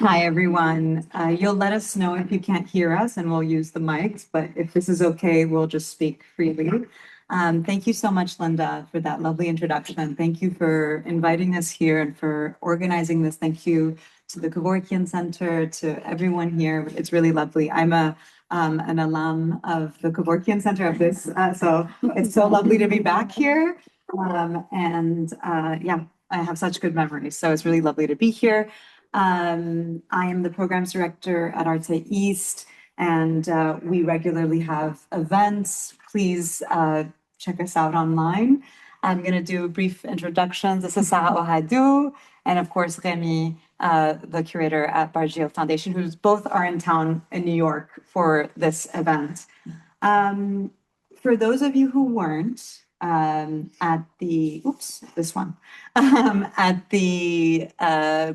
Hi, everyone. You'll let us know if you can't hear us and we'll use the mics, but if this is okay, we'll just speak freely. Thank you so much, Linda, for that lovely introduction. Thank you for inviting us here and for organizing this. Thank you to the Kevorkian Center, to everyone here. It's really lovely. I'm an alum of the Kevorkian Center of this, so it's so lovely to be back here. Yeah, I have such good memories, so it's really lovely to be here. I am the programs director at Arte East, and we regularly have events. Please check us out online. I'm going to do brief introductions. This is Sarah Ohadu, and of course, Remy, the curator at Bargiel Foundation, who's both are in town in New York for this event. For those of you who weren't at the, at the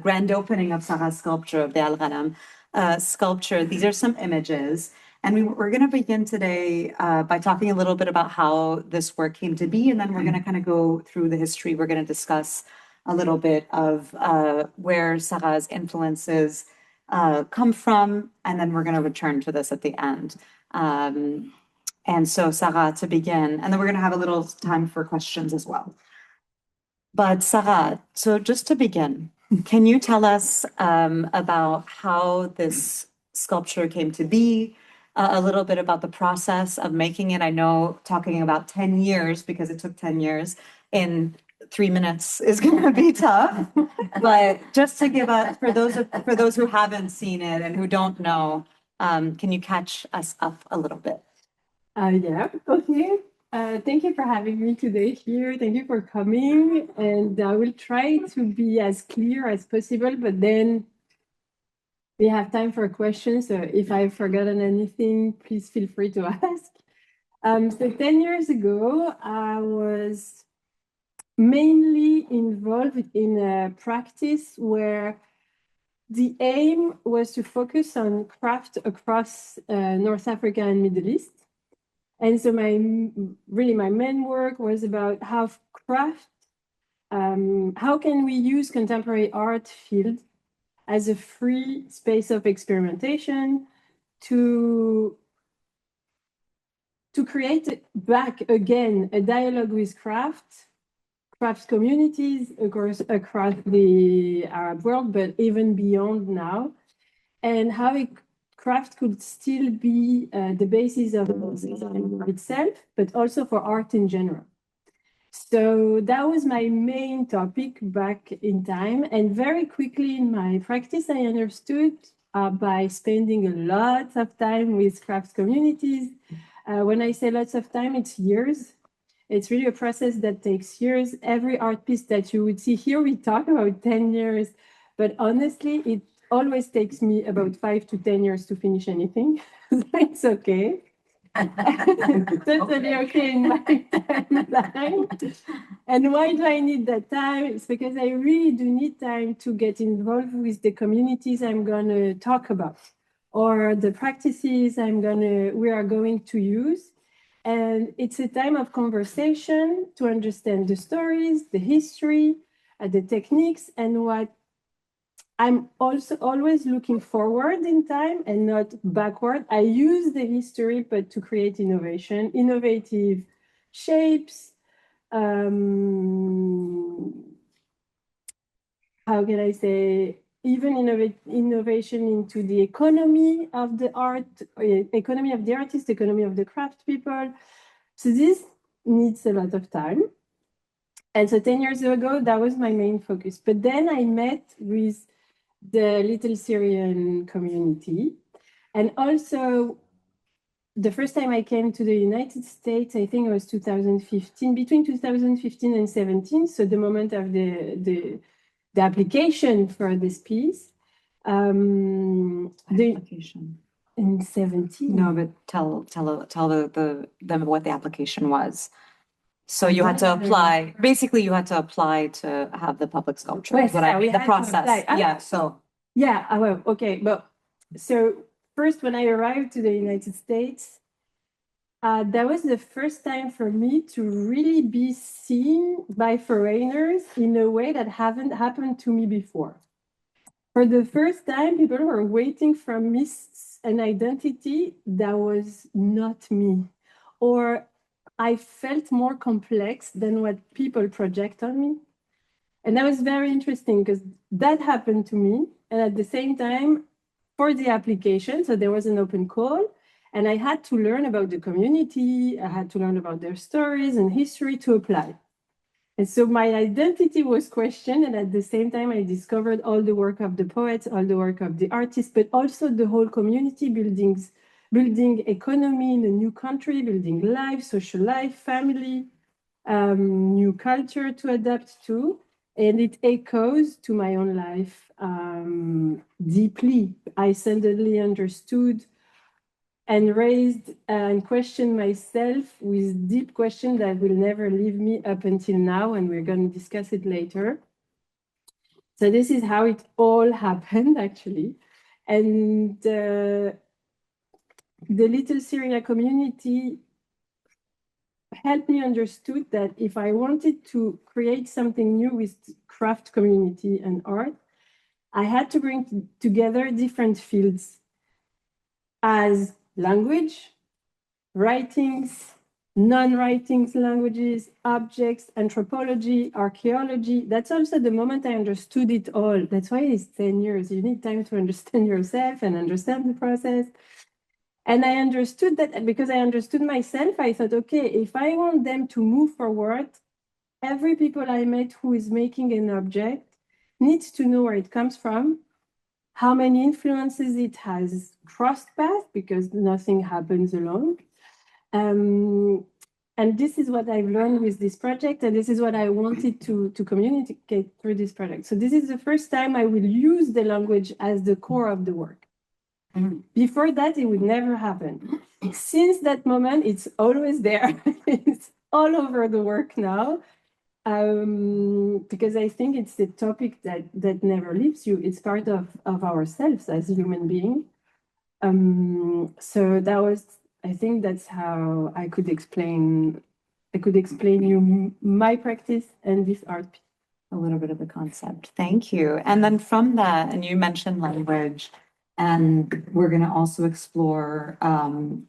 grand opening of Sarah's sculpture of the Al-Qalam sculpture, these are some images. And we're going to begin today by talking a little bit about how this work came to be, and then we're going to kind of go through the history. We're going to discuss a little bit of where Sarah's influences come from, and then we're going to return to this at the end. And so, Sarah, to begin, and then we're going to have a little time for questions as well. But Sarah, so just to begin, can you tell us about how this sculpture came to be, a little bit about the process of making it? I know talking about 10 years, because it took 10 years, in 3 minutes is going to be tough. But just to give us, for those who haven't seen it and who don't know, can you catch us up a little bit? Yeah, okay. Thank you for having me today here. Thank you for coming. And I will try to be as clear as possible, but then we have time for questions. So if I've forgotten anything, please feel free to ask. So 10 years ago, I was mainly involved in a practice where the aim was to focus on craft across North Africa and Middle East. And so my main work was about how craft, how can we use contemporary art field as a free space of experimentation to create back again a dialogue with craft communities across the Arab world, but even beyond now, and how craft could still be the basis of design itself, but also for art in general. So that was my main topic back in time. And very quickly in my practice, I understood by spending a lot of time with craft communities. When I say lots of time, it's years. It's really a process that takes years. Every art piece that you would see here, we talk about 10 years, but honestly, it always takes me about 5 to 10 years to finish anything. It's okay. Totally okay in my timeline. And why do I need that time? It's because I really do need time to get involved with the communities I'm going to talk about or the practices we are going to use. And it's a time of conversation to understand the stories, the history, the techniques, and what I'm also always looking forward in time and not backward. I use the history, but to create innovation, innovative shapes. How can I say? Even innovation into the economy of the art, economy of the artist, economy of the craft people. So this needs a lot of time. And so 10 years ago, that was my main focus. But then I met with the Little Syrian community. And also, the first time I came to the United States, I think it was 2015, between 2015 and 17, so the moment of the application for this piece. The application. In 17. No, but tell them what the application was. So you had to apply, basically you had to apply to have the public sculpture. Yes, The process. Yeah, so. Yeah, well, okay. But so first, when I arrived to the United States, that was the first time for me to really be seen by foreigners in a way that haven't happened to me before. For the first time, people were waiting from me an identity that was not me, or I felt more complex than what people project on me. And that was very interesting because that happened to me. And at the same time, for the application, so there was an open call, and I had to learn about the community, I had to learn about their stories and history to apply. And so my identity was questioned, and at the same time, I discovered all the work of the poets, all the work of the artists, but also the whole community building economy in a new country, building life, social life, family, new culture to adapt to. And it echoes to my own life deeply. I suddenly understood and raised and questioned myself with deep questions that will never leave me up until now, and we're going to discuss it later. So this is how it all happened, actually. And the Little Syria community helped me understood that if I wanted to create something new with craft community and art, I had to bring together different fields as language, writings, non-writings languages, objects, anthropology, archaeology. That's also the moment I understood it all. That's why it's 10 years. You need time to understand yourself and understand the process. And I understood that because I understood myself, I thought, okay, if I want them to move forward, every people I met who is making an object needs to know where it comes from, how many influences it has crossed paths, because nothing happens alone. And this is what I've learned with this project, and this is what I wanted to communicate through this project. So this is the first time I will use the language as the core of the work. Before that, it would never happen. Since that moment, it's always there. It's all over the work now, because I think it's the topic that never leaves you. It's part of ourselves as human beings. So that was, I think that's how I could explain you my practice and this art piece. A little bit of the concept. Thank you. And then from that, and you mentioned language, and we're going to also explore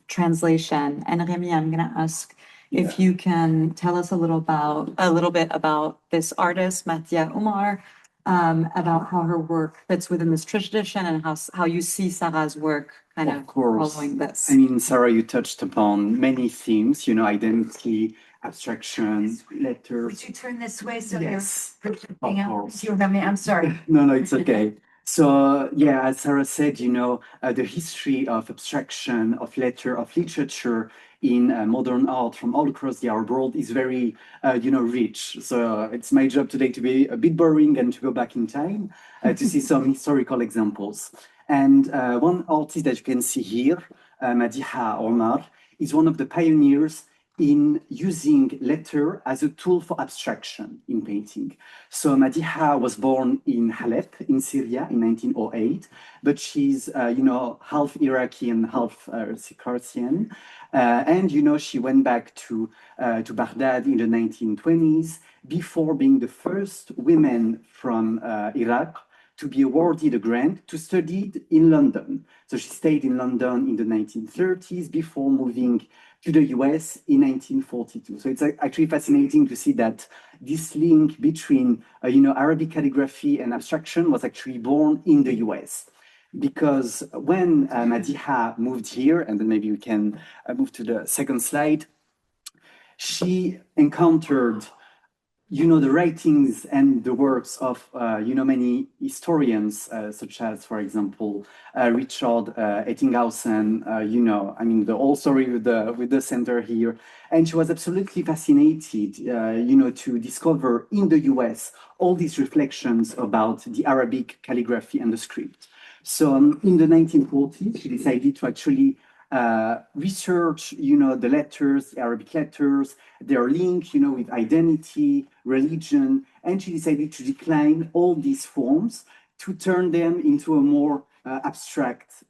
translation. And Remy, I'm going to ask if you can tell us a little bit about this artist, Mathia Umar, about how her work fits within this tradition and how you see Sarah's work kind of following this. I mean, Sarah, you touched upon many themes, identity, abstraction, letters. Would you turn this way so Yes, you're of projecting out? course. You remember me? I'm sorry. No, it's okay. So, yeah, as Sarah said, the history of abstraction, of letter, of literature in modern art from all across the Arab world is very, rich. So it's my job today to be a bit boring and to go back in time to see some historical examples. And one artist that you can see here, Madiha Omar, is one of the pioneers in using letter as a tool for abstraction in painting. So Madiha was born in Halep in Syria in 1908, but she's, half Iraqi and half Circassian. And, she went back to Baghdad in the 1920s before being the first women from Iraq to be awarded a grant to study in London. So she stayed in London in the 1930s before moving to the US in 1942. So it's actually fascinating to see that this link between, Arabic calligraphy and abstraction was actually born in the US. Because when Madiha moved here, and then maybe we can move to the second slide, she encountered the writings and the works of, many historians, such as, for example, Richard Ettinghausen, the whole story with the center here. And she was absolutely fascinated, to discover in the US all these reflections about the Arabic calligraphy and the script. So in the 1940s, she decided to actually research, the letters, the Arabic letters, their link, with identity, religion, and she decided to decline all these forms to turn them into a more abstract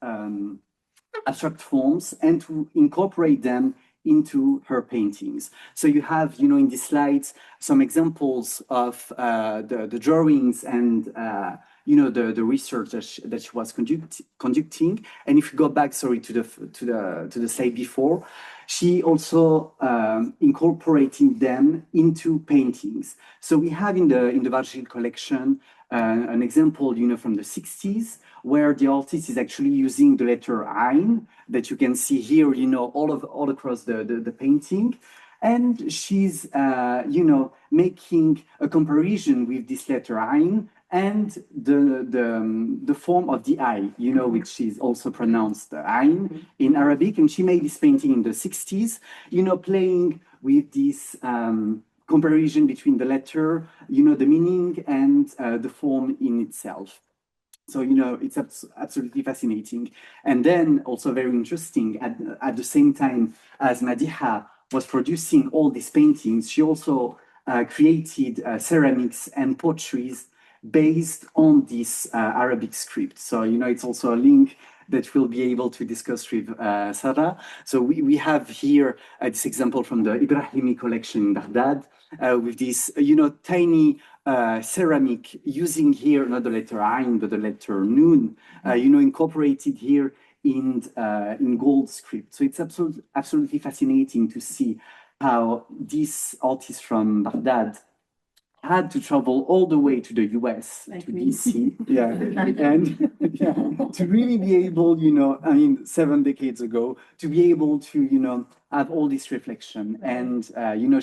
forms and to incorporate them into her paintings. So you have, in these slides, some examples of the drawings and the research that she was conducting. And if you go back, sorry, to the slide before, she also incorporating them into paintings. So we have in the Vargil collection an example, from the 60s, where the artist is actually using the letter Ein that you can see here, all across the painting. And she's, making a comparison with this letter Ein and the form of the eye, which is also pronounced Ein in Arabic. And she made this painting in the 60s, playing with this comparison between the letter, the meaning and the form in itself. So, it's absolutely fascinating. And then also very interesting, at the same time as Madiha was producing all these paintings, she also created ceramics and potteries based on this Arabic script. So, it's also a link that we'll be able to discuss with Sarah. So we have here this example from the Ibrahimi collection in Baghdad with this, tiny ceramic using here not the letter Ain, but the letter Nun, incorporated here in gold script. So it's absolutely fascinating to see how this artist from Baghdad had to travel all the way to the US, to DC, and to really be able, 7 decades ago, to be able to, have all this reflection. And,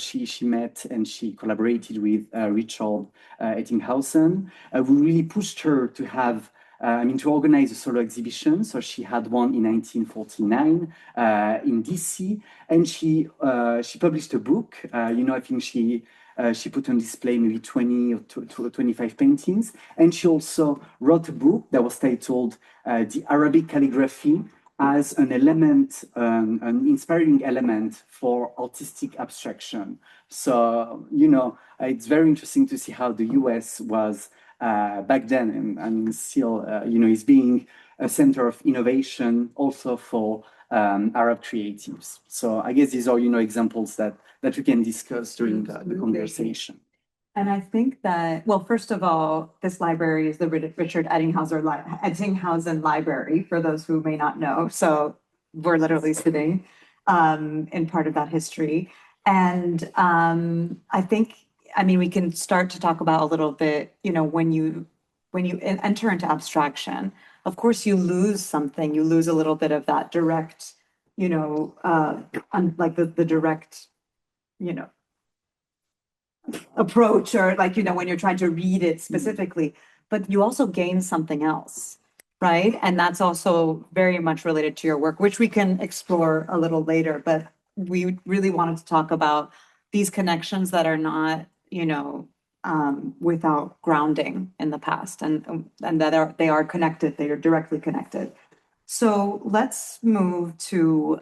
she met and she collaborated with Richard Ettinghausen, who really pushed her to have, to organize a solo exhibition. So she had one in 1949 in DC, and she published a book. I think she put on display maybe 20 or 25 paintings. And she also wrote a book that was titled The Arabic Calligraphy as an element, an inspiring element for artistic abstraction. So, it's very interesting to see how the US was back then, and still, is being a center of innovation also for Arab creatives. So I guess these are, examples that we can discuss during the conversation. And I think that, well, first of all, this library is the Richard Ettinghausen Library, for those who may not know. So we're literally sitting in part of that history. And I think, we can start to talk about a little bit, when you enter into abstraction, of course, you lose something. You lose a little bit of that direct, like the direct, approach, or like, when you're trying to read it specifically, but you also gain something else, right? And that's also very much related to your work, which we can explore a little later. But we really wanted to talk about these connections that are not, without grounding in the past, and that they are connected. They are directly connected. So let's move to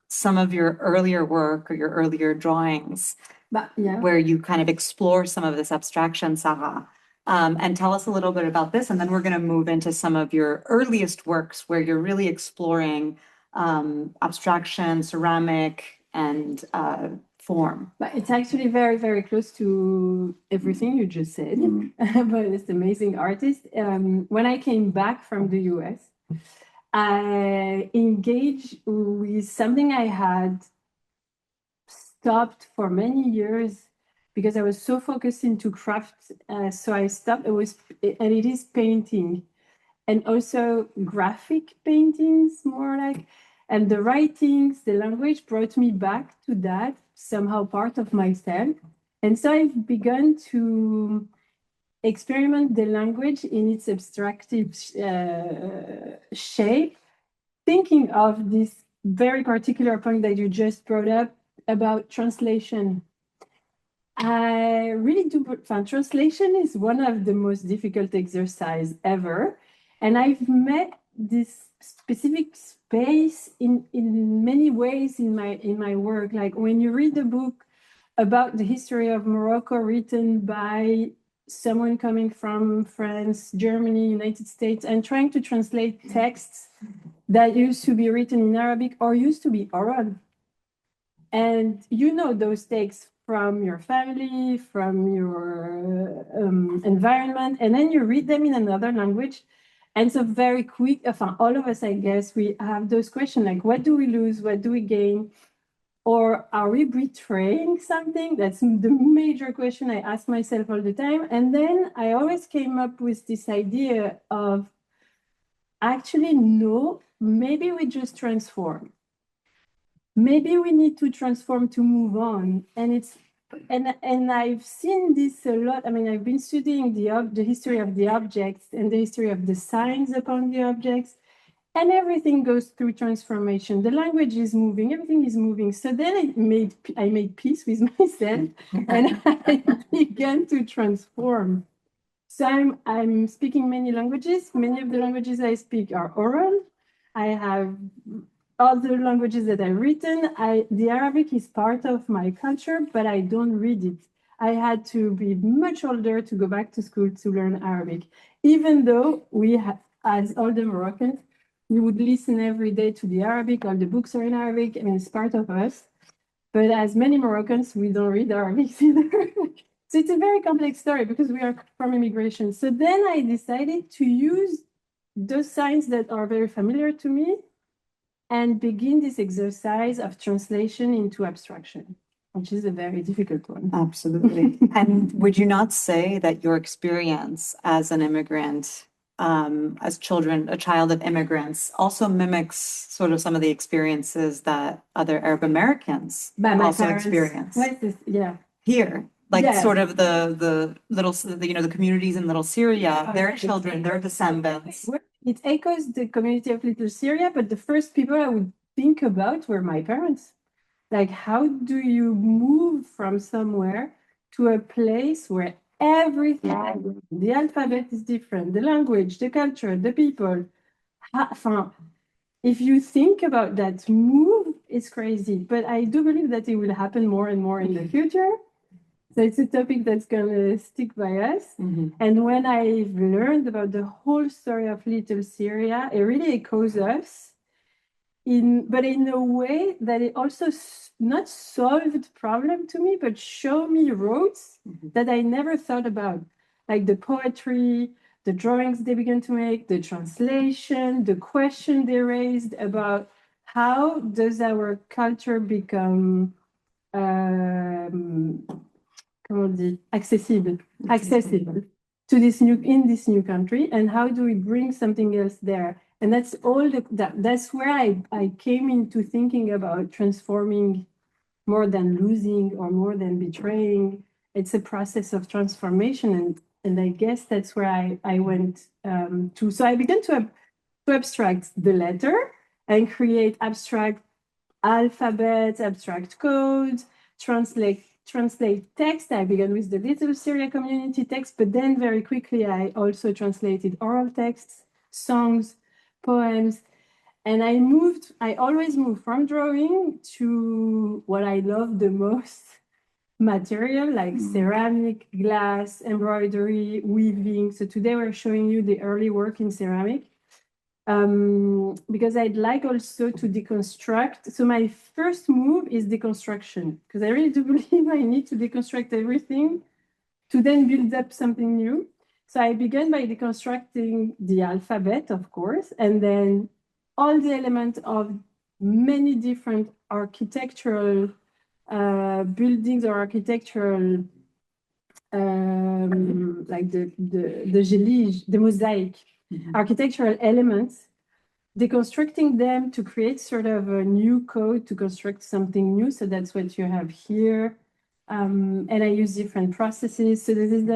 some of your earlier work or your earlier drawings, where you kind of explore some of this abstraction, Sarah. And tell us a little bit about this, and then we're going to move into some of your earliest works where you're really exploring abstraction, ceramic, and form. But it's actually very, very close to everything you just said about this amazing artist. When I came back from the US, I engaged with something I had stopped for many years because I was so focused into craft. So I stopped. It is painting, and also graphic paintings, more like. And the writings, the language brought me back to that, somehow part of myself. And so I've begun to experiment the language in its abstractive shape, thinking of this very particular point that you just brought up about translation. I really do find translation is one of the most difficult exercise ever. And I've met this specific space in many ways in my work. Like when you read a book about the history of Morocco written by someone coming from France, Germany, United States, and trying to translate texts that used to be written in Arabic or used to be oral. And those texts from your family, from your environment, and then you read them in another language. And so very quick, all of us, I guess, we have those questions like, what do we lose? What do we gain? Or are we betraying something? That's the major question I ask myself all the time. And then I always came up with this idea of actually, no, maybe we just transform. Maybe we need to transform to move on. And I've seen this a lot. I mean, I've been studying the history of the objects and the history of the signs upon the objects. And everything goes through transformation. The language is moving, everything is moving. So then I made peace with myself and I began to transform. So I'm speaking many languages. Many of the languages I speak are oral. I have other languages that I've written. The Arabic is part of my culture, but I don't read it. I had to be much older to go back to school to learn Arabic, even though we have, as all the Moroccans, we would listen every day to the Arabic, all the books are in Arabic, I mean, it's part of us. But as many Moroccans, we don't read Arabic either. So it's a very complex story because we are from immigration. So then I decided to use those signs that are very familiar to me and begin this exercise of translation into abstraction, which is a very difficult one. Absolutely. And would you not say that your experience as an immigrant, as a child of immigrants, also mimics sort of some of the experiences that other Arab Americans also experience Yeah. here? Like Yes. sort of the communities in Little Syria, their children, their descendants. It echoes the community of Little Syria, but the first people I would think about were my parents. Like, how do you move from somewhere to a place where everything, the alphabet is different, the language, the culture, the people. If you think about that move, it's crazy. But I do believe that it will happen more and more in the future. So it's a topic that's going to stick by us. Mm-hmm. And when I've learned about the whole story of Little Syria, it really echoes us, but in a way that it also not solved problem to me, but show me roads that I never thought about, like the poetry, the drawings they began to make, the translation, the question they raised about how does our culture become accessible to this new country, and how do we bring something else there? And that's all that's where I came into thinking about transforming more than losing or more than betraying. It's a process of transformation, and I guess that's where I went to. So I began to abstract the letter and create abstract alphabets, abstract codes, translate text. I began with the Little Syria community text, but then very quickly I also translated oral texts, songs, poems, and I always move from drawing to what I love the most, material like ceramic, glass, embroidery, weaving. So today we're showing you the early work in ceramic. Because I'd like also to deconstruct. So my first move is deconstruction, because I really do believe I need to deconstruct everything to then build up something new. So I began by deconstructing the alphabet, of course, and then all the elements of many different architectural buildings or architectural, like the gelige, the mosaic, architectural elements, deconstructing them to create sort of a new code to construct something new. So that's what you have here. And I use different processes. So this is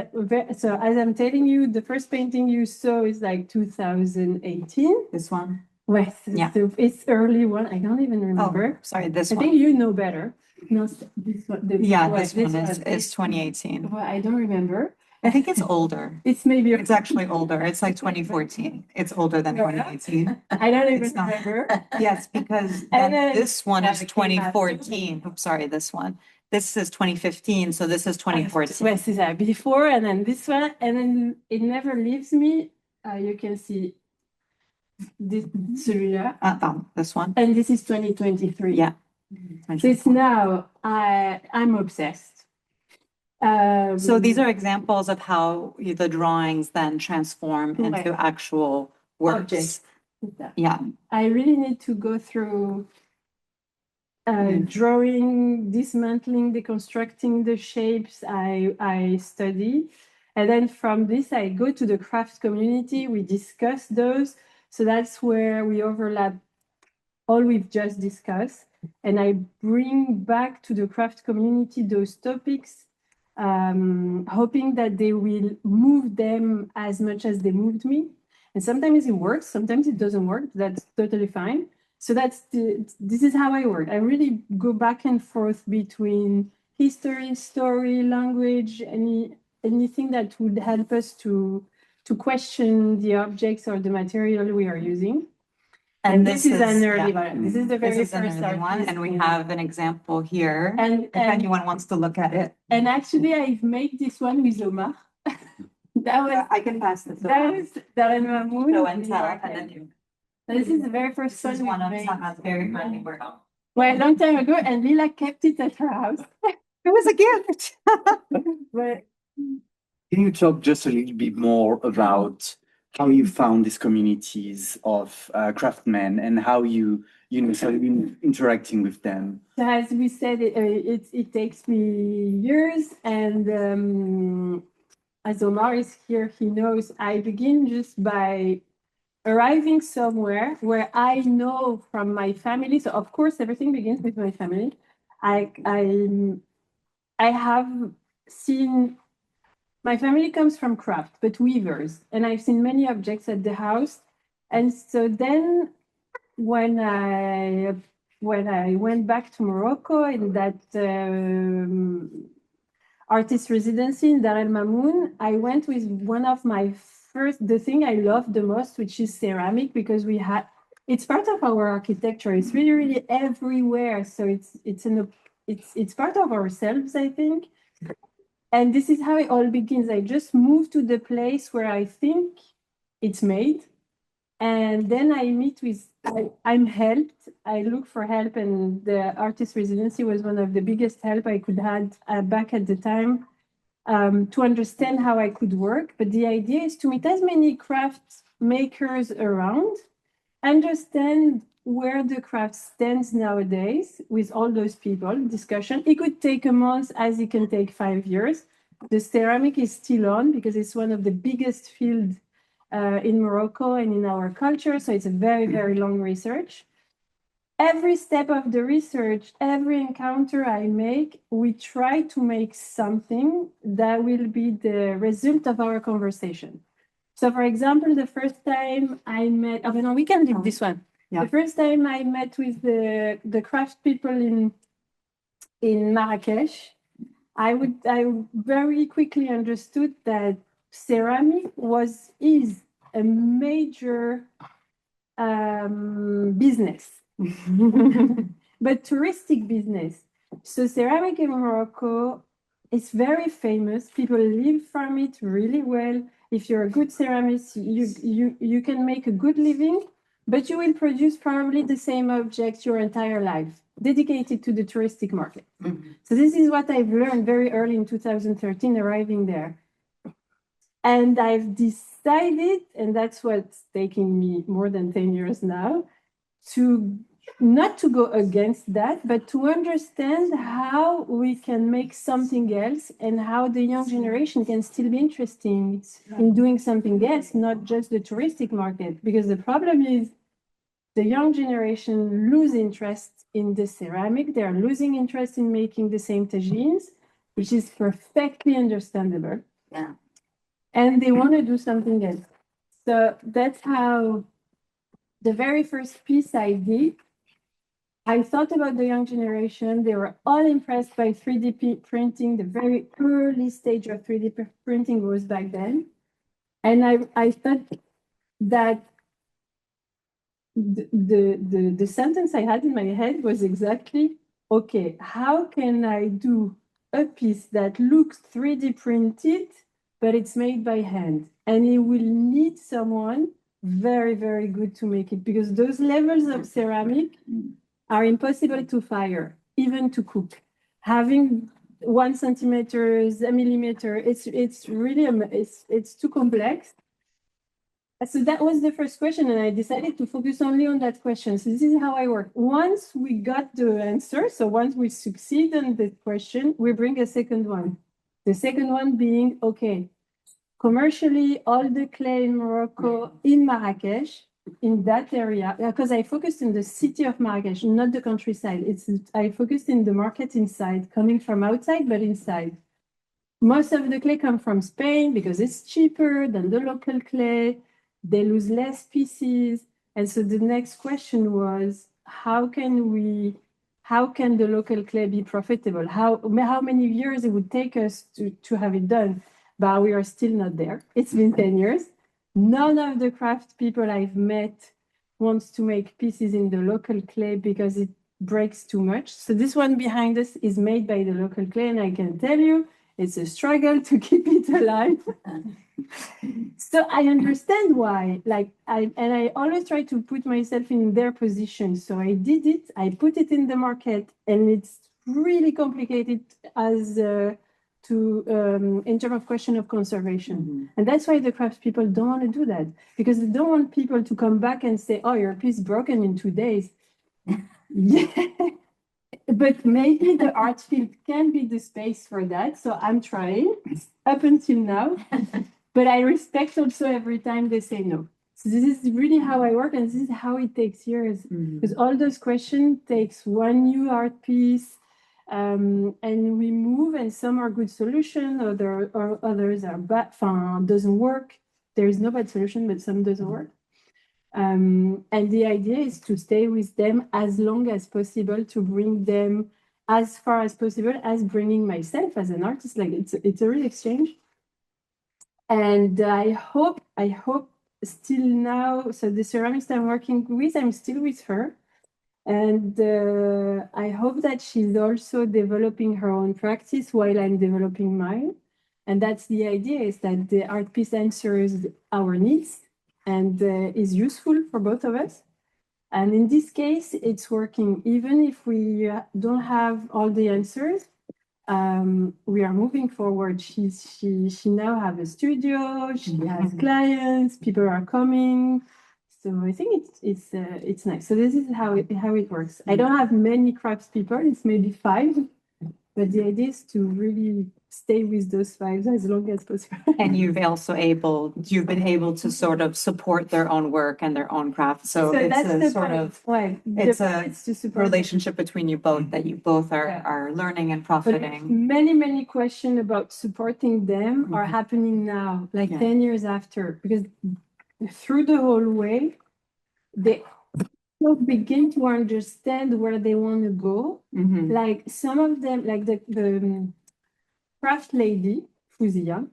so as I'm telling you, the first painting you saw is like 2018. This one? Yes, Yeah. so it's early one. I don't even remember. Oh, sorry, this I one. think you know better. No, this one. This one is 2018. Well, I don't remember. I think it's older. It's maybe. It's actually older. It's like 2014. It's older than 2018. I don't even It's not. remember. Yes, because And then this one is it came after. 2014. Oops, sorry, this one. This is 2015, so this is 2014. Yes, is that before, and then this one, and then it never leaves me. You can see this Syria, This one. and this is 2023. Yeah. So it's now I'm obsessed. So these are examples of how the drawings then transform into actual works. objects. Yeah. I really need to go through drawing, dismantling, deconstructing the shapes I study. And then from this, I go to the craft community. We discuss those. So that's where we overlap all we've just discussed. And I bring back to the craft community those topics, hoping that they will move them as much as they moved me. And sometimes it works, sometimes it doesn't work. That's totally fine. So this is how I work. I really go back and forth between history, story, language, anything that would help us to question the objects or the material we are using. And this is an early one. This is the very first one, and we have an example here. And if anyone wants to look at it. And actually, I've made this one with Omar. That was I can pass this. That was Darren Mahmoud. Show and tell, and then you. This is the very first This is one of Sarah's very early work. Well, a long time ago, and Lila kept it at her house. It was a gift. But Can you talk just a little bit more about how you found these communities of craftsmen and how you started interacting with them? So as we said, it takes me years, and as Omar is here, he knows I begin just by arriving somewhere where I know from my family. So of course, everything begins with my family. I have seen. My family comes from craft, but weavers, and I've seen many objects at the house. And so then when I went back to Morocco in that artist residency in Dar El Mamoun, I went with one of my the thing I love the most, which is ceramic, because it's part of our architecture. It's really, really everywhere. So it's part of ourselves, I think. And this is how it all begins. I just move to the place where I think it's made. And then I meet with, I'm helped. I look for help, and the artist residency was one of the biggest help I could have back at the time to understand how I could work. But the idea is to meet as many craft makers around, understand where the craft stands nowadays with all those people, discussion. It could take a month, as it can take 5 years. The ceramic is still on because it's one of the biggest fields in Morocco and in our culture. So it's a very, very long research. Every step of the research, every encounter I make, we try to make something that will be the result of our conversation. So for example, the first time I met, no, we can leave this one. Yeah. The first time I met with the craft people in Marrakesh, I very quickly understood that ceramic is a major business, but touristic business. So ceramic in Morocco is very famous. People live from it really well. If you're a good ceramist, you can make a good living, but you will produce probably the same objects your entire life, dedicated to the touristic market. Mm-hmm. So this is what I've learned very early in 2013, arriving there. And I've decided, and that's what's taking me more than 10 years now, to not to go against that, but to understand how we can make something else and how the young generation can still be interested in doing something else, not just the touristic market. Because the problem is the young generation lose interest in the ceramic. They are losing interest in making the same tagines, which is perfectly understandable. Yeah. And they want to do something else. So that's how the very first piece I did, I thought about the young generation. They were all impressed by 3D printing. The very early stage of 3D printing was back then. And I thought that the sentence I had in my head was exactly, okay, how can I do a piece that looks 3D printed, but it's made by hand? And it will need someone very, very good to make it, because those levels of ceramic are impossible to fire, even to cook. Having 1 centimeters, a millimeter. It's really it's too complex. So that was the first question, and I decided to focus only on that question. So this is how I work. Once we got the answer, so once we succeed on the question, we bring a second one. The second one being, okay, commercially, all the clay in Morocco, in Marrakesh, in that area, because I focused in the city of Marrakesh, not the countryside. I focused in the market inside, coming from outside, but inside. Most of the clay come from Spain because it's cheaper than the local clay. They lose less pieces. And so the next question was, how can the local clay be profitable? How many years it would take us to have it done? But we are still not there. It's been 10 years. None of the craft people I've met wants to make pieces in the local clay because it breaks too much. So this one behind us is made by the local clay, and I can tell you, it's a struggle to keep it alive. So I understand why. I always try to put myself in their position. So I did it. I put it in the market, and it's really complicated in terms of question of conservation. And that's why the craft people don't want to do that, because they don't want people to come back and say, "Oh, your piece broken in 2 days." Yeah. But maybe the art field can be the space for that. So I'm trying up until now. But I respect also every time they say no. So this is really how I work, and this is how it takes years. Because all those questions takes one new art piece, and we move, and some are good solution, or others are bad, doesn't work. There is no bad solution, but some doesn't work. And the idea is to stay with them as long as possible, to bring them as far as possible, as bringing myself as an artist. Like it's a real exchange. And I hope still now, so the ceramist I'm working with, I'm still with her. And I hope that she's also developing her own practice while I'm developing mine. And that's the idea, is that the art piece answers our needs and is useful for both of us. And in this case, it's working. Even if we don't have all the answers, we are moving forward. She now have a studio. She has clients. People are coming. So I think it's nice. So this is how it works. I don't have many crafts people. It's maybe 5, but the idea is to really stay with those 5 as long as possible. And you've been able to sort of support their own work and their own craft. So it's that's a the sort point. of, Right. it's a It's to support relationship between you both, that you both are learning and But profiting. many questions about supporting them are happening now, like 10 years after, because through the whole way, they begin to understand where they want to go. Like some of them, like the craft lady, Fuzia,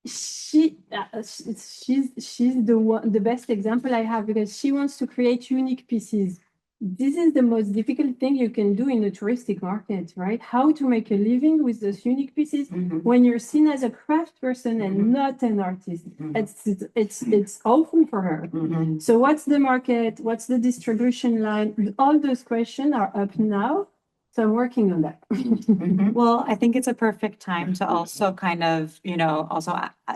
she's the best example I have, because she wants to create unique pieces. This is the most difficult thing you can do in a touristic market, right? How to make a living with those unique pieces when you're seen as a craft person and not an artist. It's awful for her. So what's the market? What's the distribution line? All those questions are up now. So I'm working on that. Well, I think it's a perfect time to also kind of, also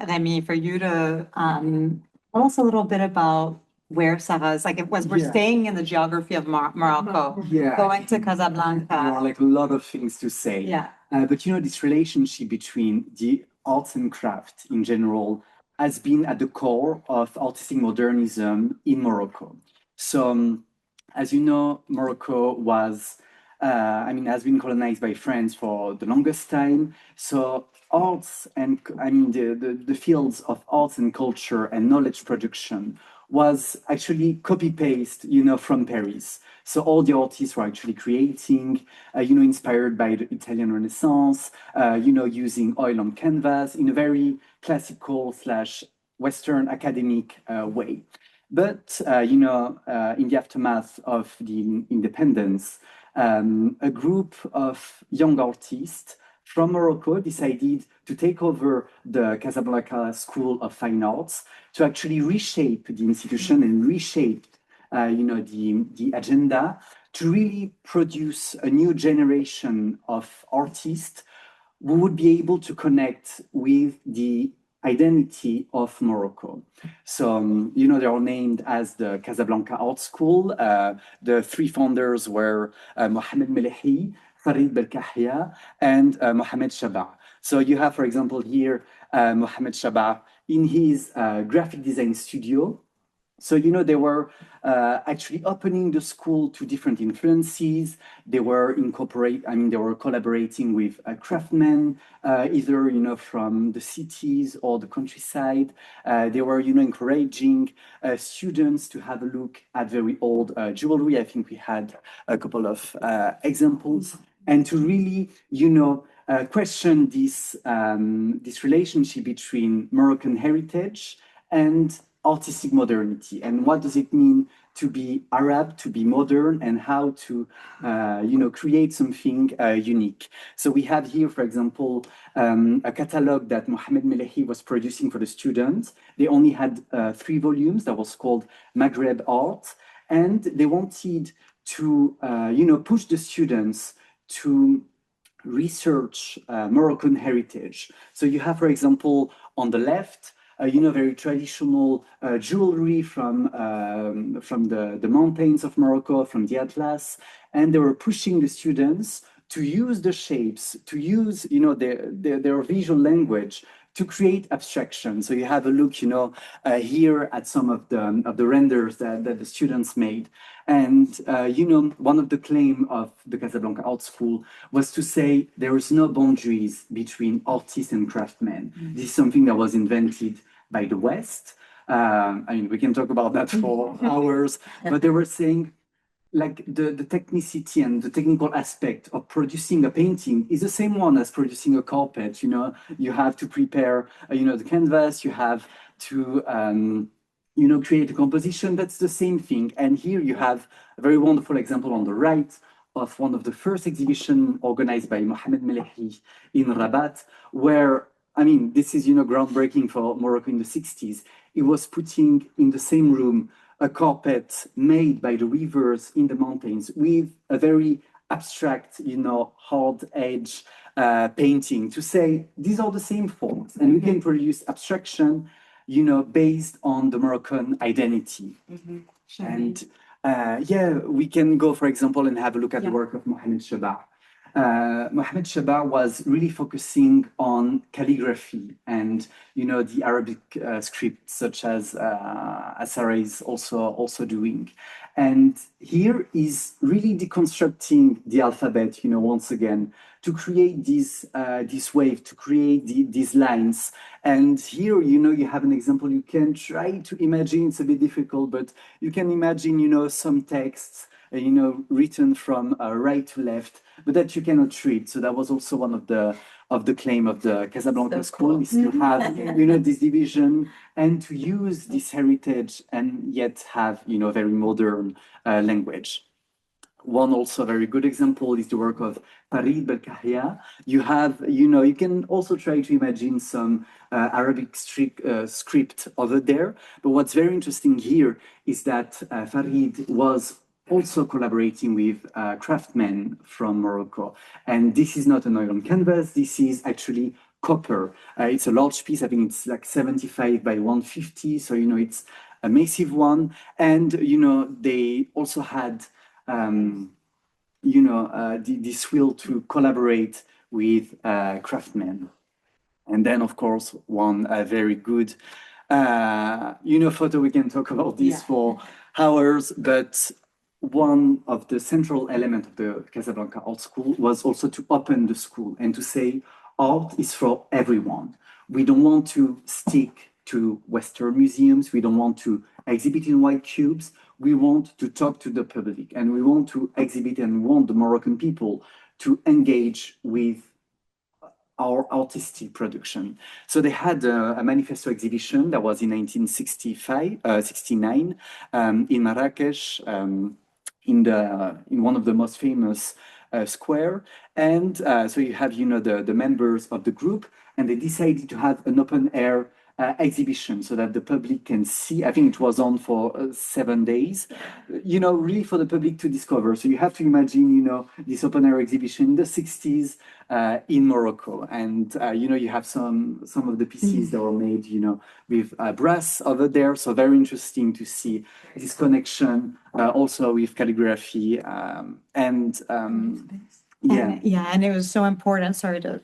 Remy, for you to tell us a little bit about where Sarah's, like, we're staying in the geography of Morocco, going to Casablanca. There are like a lot of things to say. Yeah. But this relationship between the arts and craft in general has been at the core of artistic modernism in Morocco. So, as you know, Morocco was, has been colonized by France for the longest time. So arts and, the fields of arts and culture and knowledge production was actually copy-paste, from Paris. So all the artists were actually creating, inspired by the Italian Renaissance, using oil on canvas in a very classical / Western academic way. But, in the aftermath of the independence, a group of young artists from Morocco decided to take over the Casablanca School of Fine Arts to actually reshape the institution and reshape, the agenda to really produce a new generation of artists who would be able to connect with the identity of Morocco. So, they are named as the Casablanca Art School. The three founders were Mohamed Melehi, Farid Belkahia, and Mohamed Shaba. So you have, for example, here, Mohamed Shaba in his graphic design studio. So, they were actually opening the school to different influences. They were they were collaborating with craftsmen, either, from the cities or the countryside. They were, encouraging students to have a look at very old jewelry. I think we had a couple of examples. And to really, question this relationship between Moroccan heritage and artistic modernity, and what does it mean to be Arab, to be modern, and how to, create something unique. So we have here, for example, a catalog that Mohamed Melehi was producing for the students. They only had 3 volumes that was called Maghreb Art, and they wanted to, push the students to research Moroccan heritage. So you have, for example, on the left, very traditional jewelry from the mountains of Morocco, from the Atlas, and they were pushing the students to use the shapes, to use their visual language to create abstraction. So you have a look, here at some of the renders that the students made. And, one of the claims of the Casablanca Art School was to say there is no boundaries between artists and craftsmen. This is something that was invented by the West. We can talk about that for hours, but they were saying, like, the technicity and the technical aspect of producing a painting is the same one as producing a carpet. You have to prepare, the canvas, you have to, create a composition. That's the same thing. And here you have a very wonderful example on the right of one of the first exhibitions organized by Mohamed Melehi in Rabat, where, this is, groundbreaking for Morocco in the 60s. It was putting in the same room a carpet made by the weavers in the mountains with a very abstract, hard edge painting to say, these are the same forms, and we can produce abstraction, based on the Moroccan identity. Sure. And we can go, for example, and have a look at the work of Mohamed Shaba. Mohamed Shaba was really focusing on calligraphy and, the Arabic script, such as Sarah is also doing. And here is really deconstructing the alphabet, once again, to create this wave, to create these lines. And here, you have an example. You can try to imagine, it's a bit difficult, but you can imagine, some texts, written from right to left, but that you cannot read. So that was also one of the claim of the Casablanca School, is to have, this division and to use this heritage and yet have, very modern language. One also very good example is the work of Farid Belkahia. You have, you can also try to imagine some Arabic script over there. But what's very interesting here is that Farid was also collaborating with craftsmen from Morocco. And this is not an oil on canvas, this is actually copper. It's a large piece, I think it's like 75 by 150, so it's a massive one. And they also had this will to collaborate with craftsmen. And then, of course, one very good photo. We can talk about this for hours, but one of the central elements of the Casablanca Art School was also to open the school and to say art is for everyone. We don't want to stick to Western museums. We don't want to exhibit in white cubes. We want to talk to the public, and we want to exhibit and want the Moroccan people to engage with our artistic production. So they had a manifesto exhibition that was in 1969 in Marrakesh, in one of the most famous square. And so you have, the members of the group, and they decided to have an open air exhibition so that the public can see. I think it was on for 7 days, really for the public to discover. So you have to imagine, this open air exhibition in the 60s in Morocco. And, you have some of the pieces that were made, with brass over there. So very interesting to see this connection also with calligraphy And it was so important, sorry, to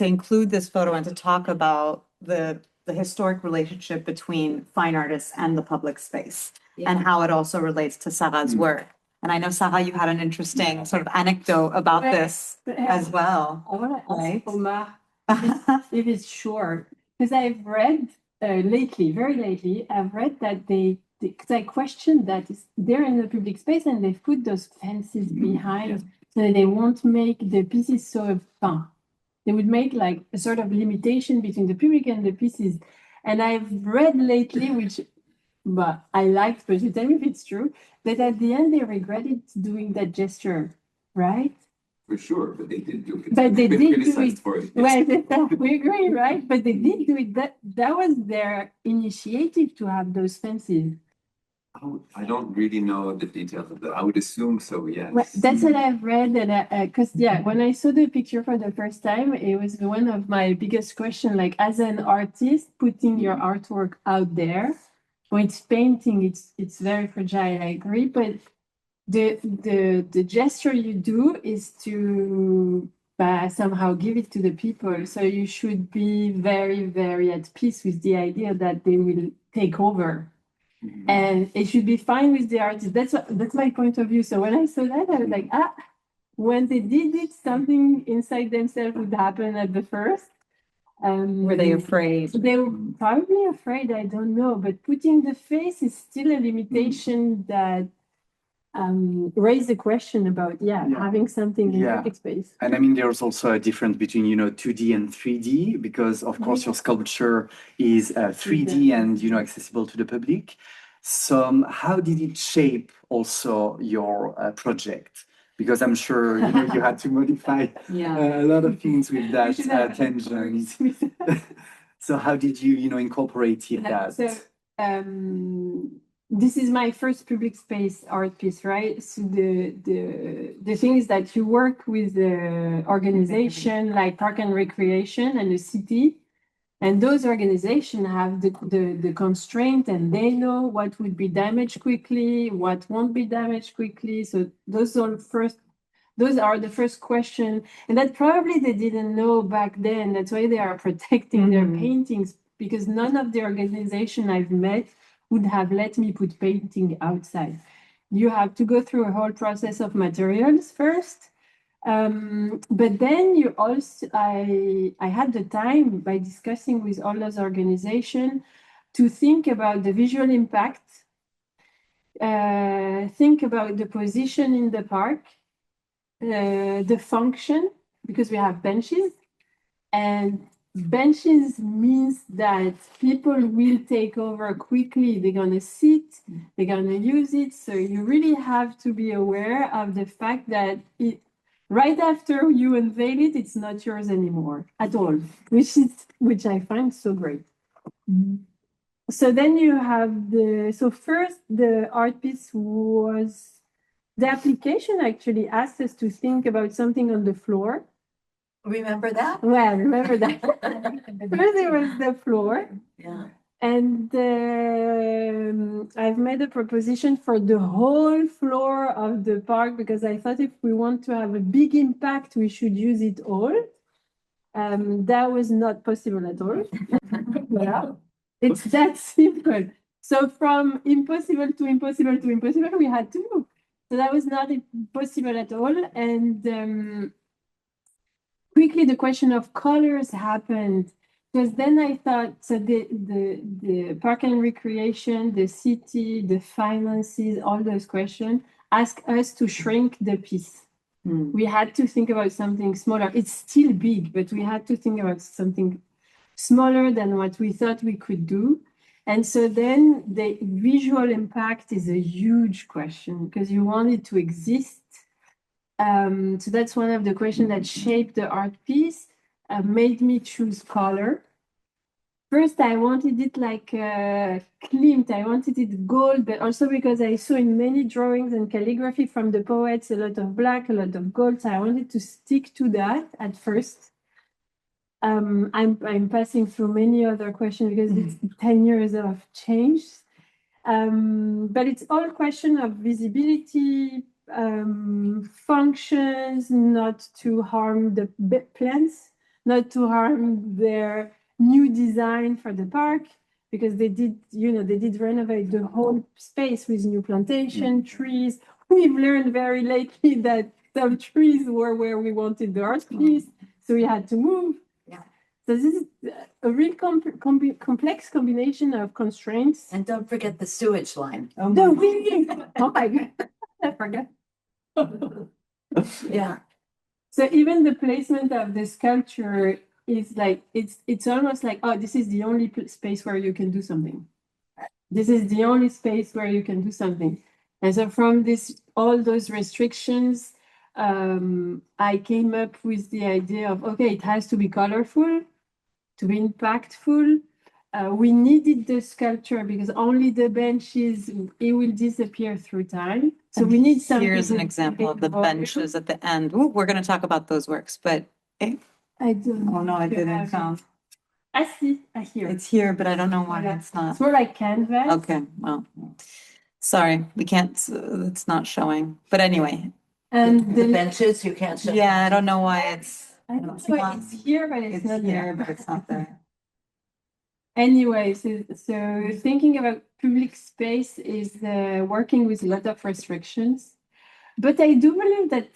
include this photo and to talk about the historic relationship between fine artists and the public space and how it also relates to Sarah's work. And I know, Sarah, you had an interesting sort of anecdote about this as well. I want to ask Omar if it's short, because I've read very lately, I've read that because I questioned that they're in the public space and they've put those fences behind so that they won't make the pieces so fun. They would make like a sort of limitation between the public and the pieces. And I've read lately, but I liked, but you tell me if it's true, that at the end they regretted doing that gesture, right? For sure, but they did do it. But they did do criticized it. for it. Well, we agree, right? But they did do it. That was their initiative to have those fences. I don't really know the details of that. I would assume so, yes. Well, that's what I've read, and because when I saw the picture for the first time, it was one of my biggest questions. Like, as an artist, putting your artwork out there, when it's painting, it's very fragile. I agree, but the gesture you do is to somehow give it to the people. So you should be very, very at peace with the idea that they will take over. And it should be fine with the artist. That's my point of view. So when I saw that, I was like, when they did it, something inside themselves would happen at the first. Were they afraid? They were probably afraid, I don't know. But putting the face is still a limitation that raised the question about having something in public space. And I mean, there's also a difference between 2D and 3D, because of course your sculpture is 3D and accessible to the public. So how did it shape also your project? Because I'm sure you had to modify a lot of things with that tangent. So how did you incorporate that? So this is my first public space art piece, right? So the thing is that you work with the organization like Park and Recreation and the city, and those organizations have the constraint, and they know what would be damaged quickly, what won't be damaged quickly. So those are the first question, and that probably they didn't know back then. That's why they are protecting their paintings, because none of the organization I've met would have let me put painting outside. You have to go through a whole process of materials first. But then you also, I had the time by discussing with all those organizations to think about the visual impact, think about the position in the park, the function, because we have benches, and benches means that people will take over quickly. They're going to sit, they're going to use it. So you really have to be aware of the fact that right after you unveil it, it's not yours anymore at all, which I find so great. So then you have first the art piece was, the application actually asked us to think about something on the floor. Remember that? Well, remember that. First it was the floor. Yeah. And I've made a proposition for the whole floor of the park, because I thought if we want to have a big impact, we should use it all. That was not possible at all. Yeah. It's that simple. So from impossible to impossible to impossible, we had to move. So that was not possible at all. And quickly the question of colors happened. Because then I thought, so the Park and Recreation, the city, the finances, all those questions ask us to shrink the piece. We had to think about something smaller. It's still big, but we had to think about something smaller than what we thought we could do. And so then the visual impact is a huge question, because you want it to exist. So that's one of the questions that shaped the art piece. Made me choose color. First, I wanted it like Klimt. I wanted it gold, but also because I saw in many drawings and calligraphy from the poets a lot of black, a lot of gold. So I wanted to stick to that at first. I'm passing through many other questions because it's 10 years of change. But it's all question of visibility, functions, not to harm the plants, not to harm their new design for the park, because they did, they did renovate the whole space with new plantation, trees. We've learned very lately that some trees were where we wanted the art piece, so we had to move. So this is a real complex combination of constraints. And don't forget the sewage line. Oh my God, I forgot. Yeah. So even the placement of the sculpture is like, it's almost like, oh, this is the only space where you can do something. This is the only space where you can do something. And so from all those restrictions, I came up with the idea of, okay, it has to be colorful, to be impactful. We needed the sculpture because only the benches, it will disappear through time. So we need something. Here's an example of the benches at the end. Ooh, we're going to talk about those works, but I don't know. oh no, I didn't count. I see, I hear. It's here, but I don't know why it's not. It's more like canvas. Okay, well, sorry, we can't, it's not showing. But anyway, And The benches, you can't show. yeah, I don't know why it's. I don't know why it's here, but it's not here, there. but it's not there. Anyway, so thinking about public space is working with a lot of restrictions. But I do believe that,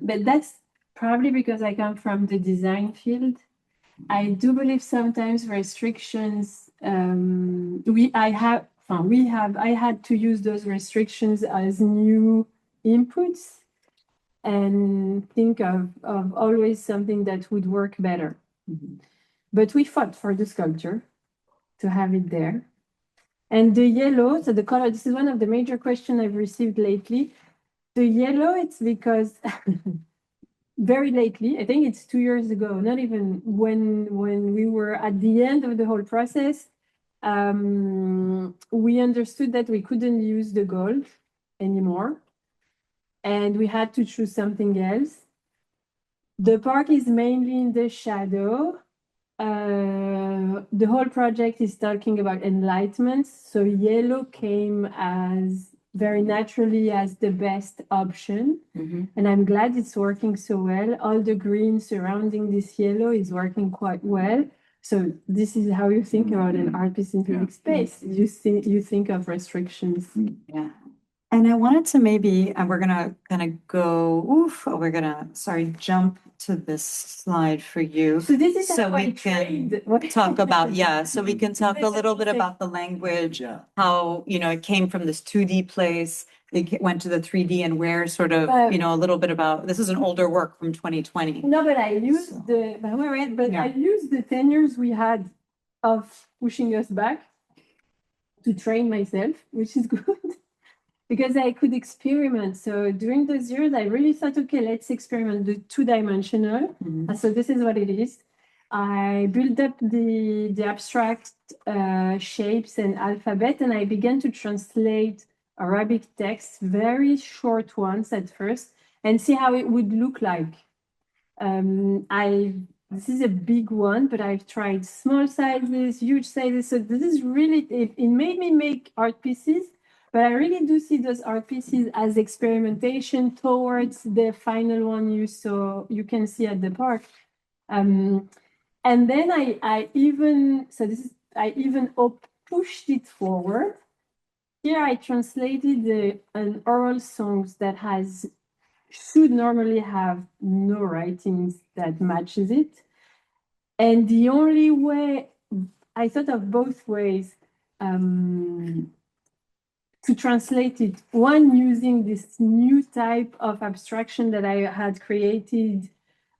but that's probably because I come from the design field. I do believe sometimes restrictions, I had to use those restrictions as new inputs and think of always something that would work better. But we fought for the sculpture to have it there. And the yellow, so the color, this is one of the major questions I've received lately. The yellow, it's because very lately, I think it's 2 years ago, not even when we were at the end of the whole process, we understood that we couldn't use the gold anymore. And we had to choose something else. The park is mainly in the shadow. The whole project is talking about enlightenment. So yellow came as very naturally as the best option. And I'm glad it's working so well. All the green surrounding this yellow is working quite well. So this is how you think about an art piece in public space. You think of restrictions. Yeah. And I wanted to maybe, and we're gonna kind of go, jump to this slide for you. So this is So how we I can trained. talk about, so we can talk a little bit about the language, how, it came from this 2D place, it went to the 3D and where sort of, a little bit about, this is an older work from 2020. No, but I used I used the 10 years we had of pushing us back to train myself, which is good. Because I could experiment. So during those years, I really thought, okay, let's experiment the 2-dimensional. So this is what it is. I built up the abstract shapes and alphabet, and I began to translate Arabic text, very short ones at first, and see how it would look like. This is a big one, but I've tried small sizes, huge sizes. So this is really, it made me make art pieces. But I really do see those art pieces as experimentation towards the final one you can see at the park. And then I even pushed it forward. Here I translated an oral songs that should normally have no writings that matches it. And the only way, I thought of both ways, to translate it, one using this new type of abstraction that I had created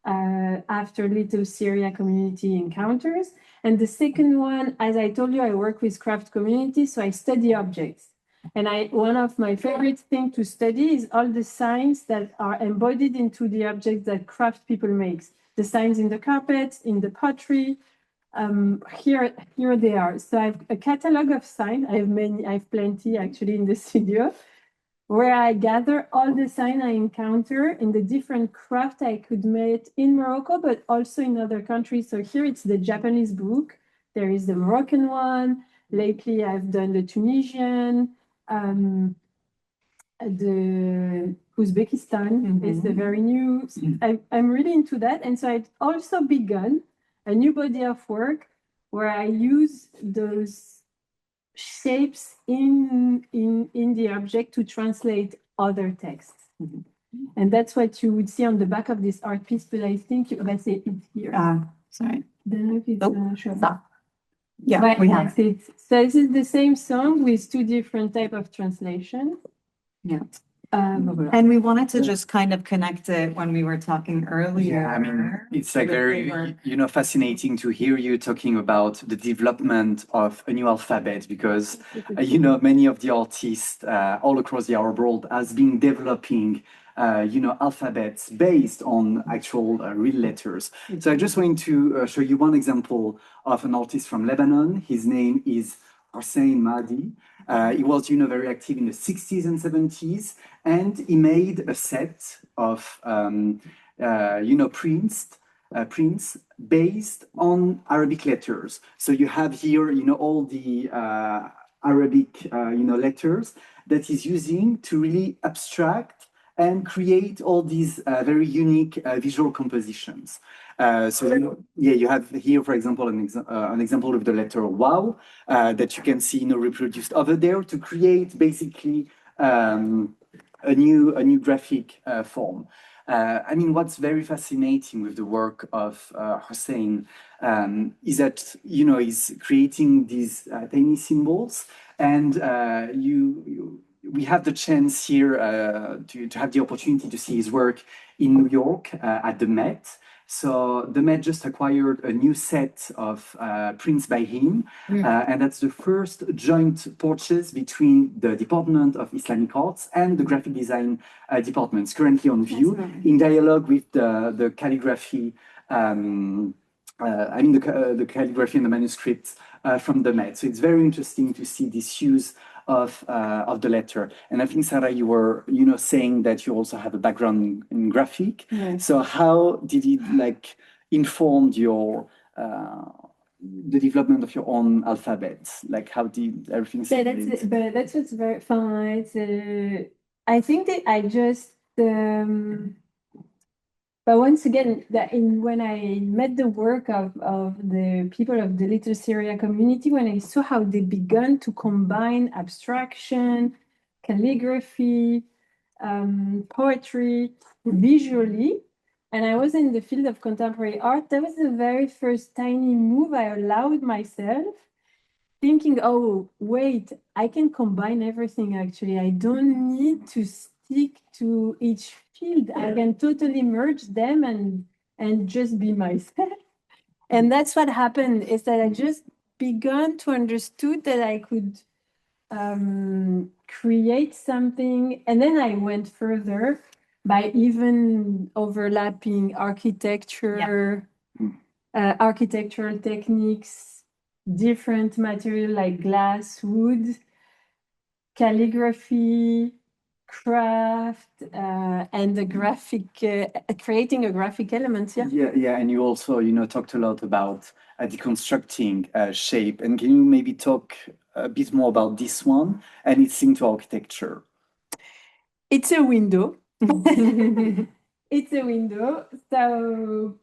after Little Syria community encounters. And the second one, as I told you, I work with craft communities, so I study objects. And one of my favorite things to study is all the signs that are embodied into the objects that craft people make. The signs in the carpet, in the pottery, Here they are. So I have a catalog of signs. I have plenty actually in the studio, where I gather all the signs I encounter in the different craft I could make in Morocco, but also in other countries. So here it's the Japanese book. There is the Moroccan one. Lately, I've done the Tunisian, the Uzbekistan is the very new. I'm really into that. And so I've also begun a new body of work where I use those shapes in the object to translate other texts. And that's what you would see on the back of this art piece, but I think let's say it's here. Sorry. Don't know if it's sure. Stop. Yeah, But we have it. So this is the same song with two different type of translations. Yeah. Um, And we wanted to just kind of connect it when we were talking earlier. Yeah, I mean, it's like with the very, work. fascinating to hear you talking about the development of a new alphabet because, many of the artists all across the Arab world has been developing, alphabets based on actual real letters. So I just want to show you one example of an artist from Lebanon. His name is Hossein Mahdi. He was, very active in the 60s and 70s, and he made a set of, prints based on Arabic letters. So you have here, all the Arabic, letters that he's using to really abstract and create all these very unique visual compositions. You have here, for example, an example of the letter wow that you can see, reproduced over there to create basically a new graphic form. I mean, what's very fascinating with the work of Hussein is that he's creating these tiny symbols, and we have the chance here to have the opportunity to see his work in New York at the Met. So the Met just acquired a new set of prints by him, and that's the first joint purchase between the Department of Islamic Arts and the graphic design departments, currently on view, in dialogue with the calligraphy. The calligraphy and the manuscripts from the Met. So it's very interesting to see this use of the letter. And I think, Sarah, you were, saying that you also have a background in graphic. Yes. So how did it inform your the development of your own alphabet? Like, how did everything? But that's what's very fun. I think that I just. But once again, when I met the work of the people of the Little Syria community, when I saw how they began to combine abstraction, calligraphy, poetry, visually, and I was in the field of contemporary art, that was the very first tiny move I allowed myself, thinking, oh, wait, I can combine everything actually. I don't need to stick to each field. I can totally merge them and just be myself. And that's what happened, is that I just began to understood that I could create something. And then I went further by even overlapping architecture, architectural techniques, different material like glass, wood, calligraphy, craft, and the graphic, creating a graphic element. Yeah, and you also, talked a lot about deconstructing shape. And can you maybe talk a bit more about this one and its link to architecture? It's a window. It's a window. So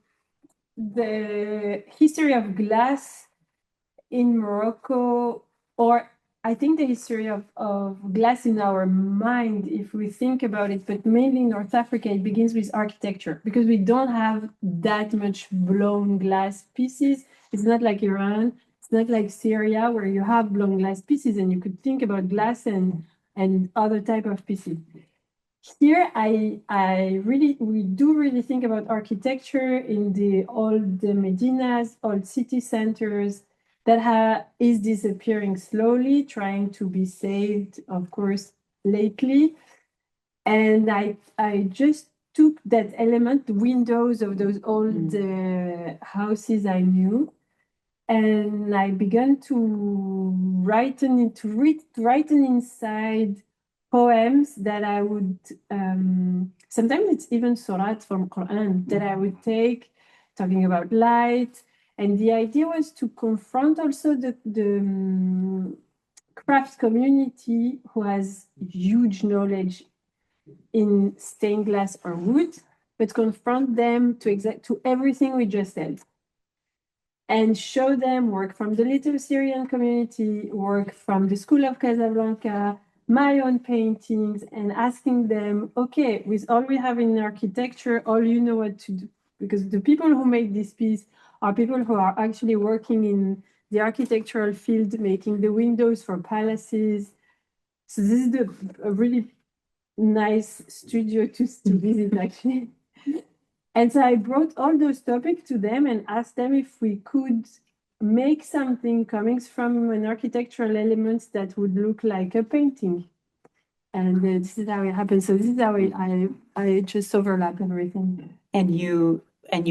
the history of glass in Morocco, or I think the history of glass in our mind, if we think about it, but mainly in North Africa, it begins with architecture because we don't have that much blown glass pieces. It's not like Iran, it's not like Syria where you have blown glass pieces and you could think about glass and other type of pieces. Here, we do really think about architecture in all the Medinas, all city centers that is disappearing slowly, trying to be saved, of course, lately. And I just took that element, the windows of those old houses I knew, And I began to write inside poems that I would, sometimes it's even surat from Quran that I would take, talking about light. And the idea was to confront also the craft community who has huge knowledge in stained glass or wood, but confront them to everything we just said and show them work from the Little Syrian community, work from the School of Casablanca, my own paintings, and asking them, okay, with all we have in architecture, all you know what to do. Because the people who make this piece are people who are actually working in the architectural field, making the windows for palaces. So this is a really nice studio to visit, actually. And so I brought all those topics to them and asked them if we could make something coming from an architectural element that would look like a painting. And this is how it happened. So this is how I just overlap everything. And you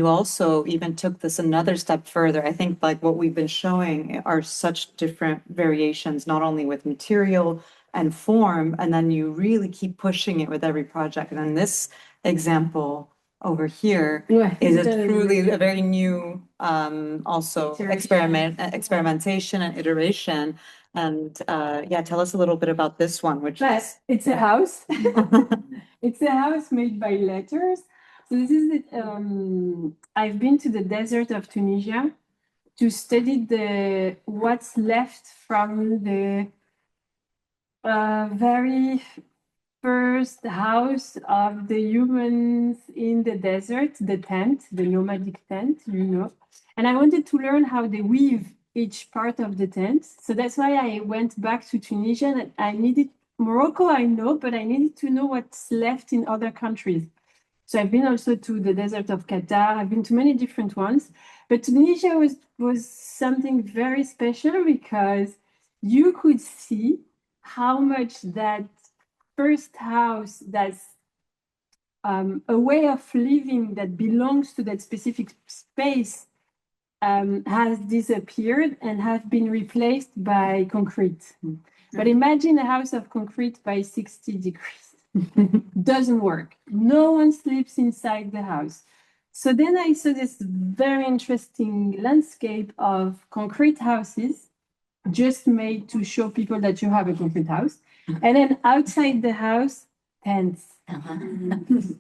also even took this another step further. I think like what we've been showing are such different variations, not only with material and form, and then you really keep pushing it with every project. And then this example over here Yeah, is it's a truly a very new also experimentation and iteration. And yeah, tell us a little bit about this one, which But it's a house. It's a house made by letters. So this is it. I've been to the desert of Tunisia to study what's left from the very first house of the humans in the desert, the tent, the nomadic tent, you know. And I wanted to learn how they weave each part of the tent. So that's why I went back to Tunisia. And I needed Morocco, I know, but I needed to know what's left in other countries. So I've been also to the desert of Qatar. I've been to many different ones, but Tunisia was something very special because you could see how much that first house that's a way of living that belongs to that specific space has disappeared and have been replaced by concrete. But imagine a house of concrete by 60 degrees. Doesn't work. No one sleeps inside the house. So then I saw this very interesting landscape of concrete houses just made to show people that you have a concrete house. And then outside the house, tents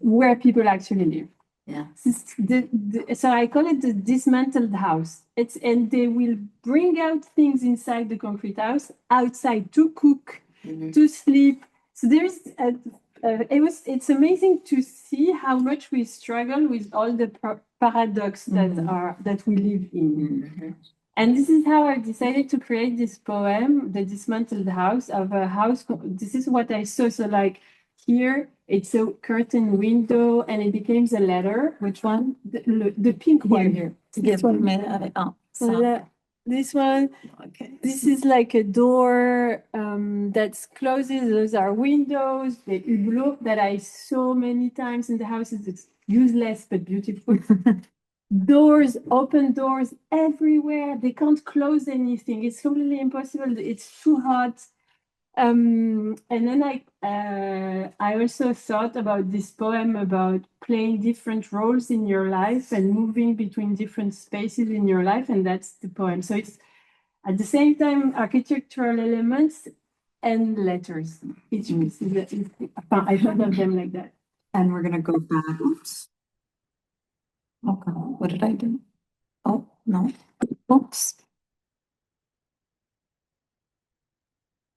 where people actually live. Yeah. So I call it the dismantled house. And they will bring out things inside the concrete house, outside to cook, to sleep. So there's it's amazing to see how much we struggle with all the paradox that we live in. And this is how I decided to create this poem, The Dismantled House, of a house. This is what I saw. So like here, it's a curtain window and it becomes a letter. which one? The pink one here. This one. This one. Okay. This is like a door that closes. Those are windows. The hublot that I saw many times in the houses. It's useless but beautiful. Doors, open doors everywhere. They can't close anything. It's completely impossible. It's too hot. And then I also thought about this poem about playing different roles in your life and moving between different spaces in your life, and that's the poem. So it's at the same time architectural elements and letters. Each piece is I thought of them like that. And we're gonna go back. Oops. Okay, what did I do? Oh, no. Oops.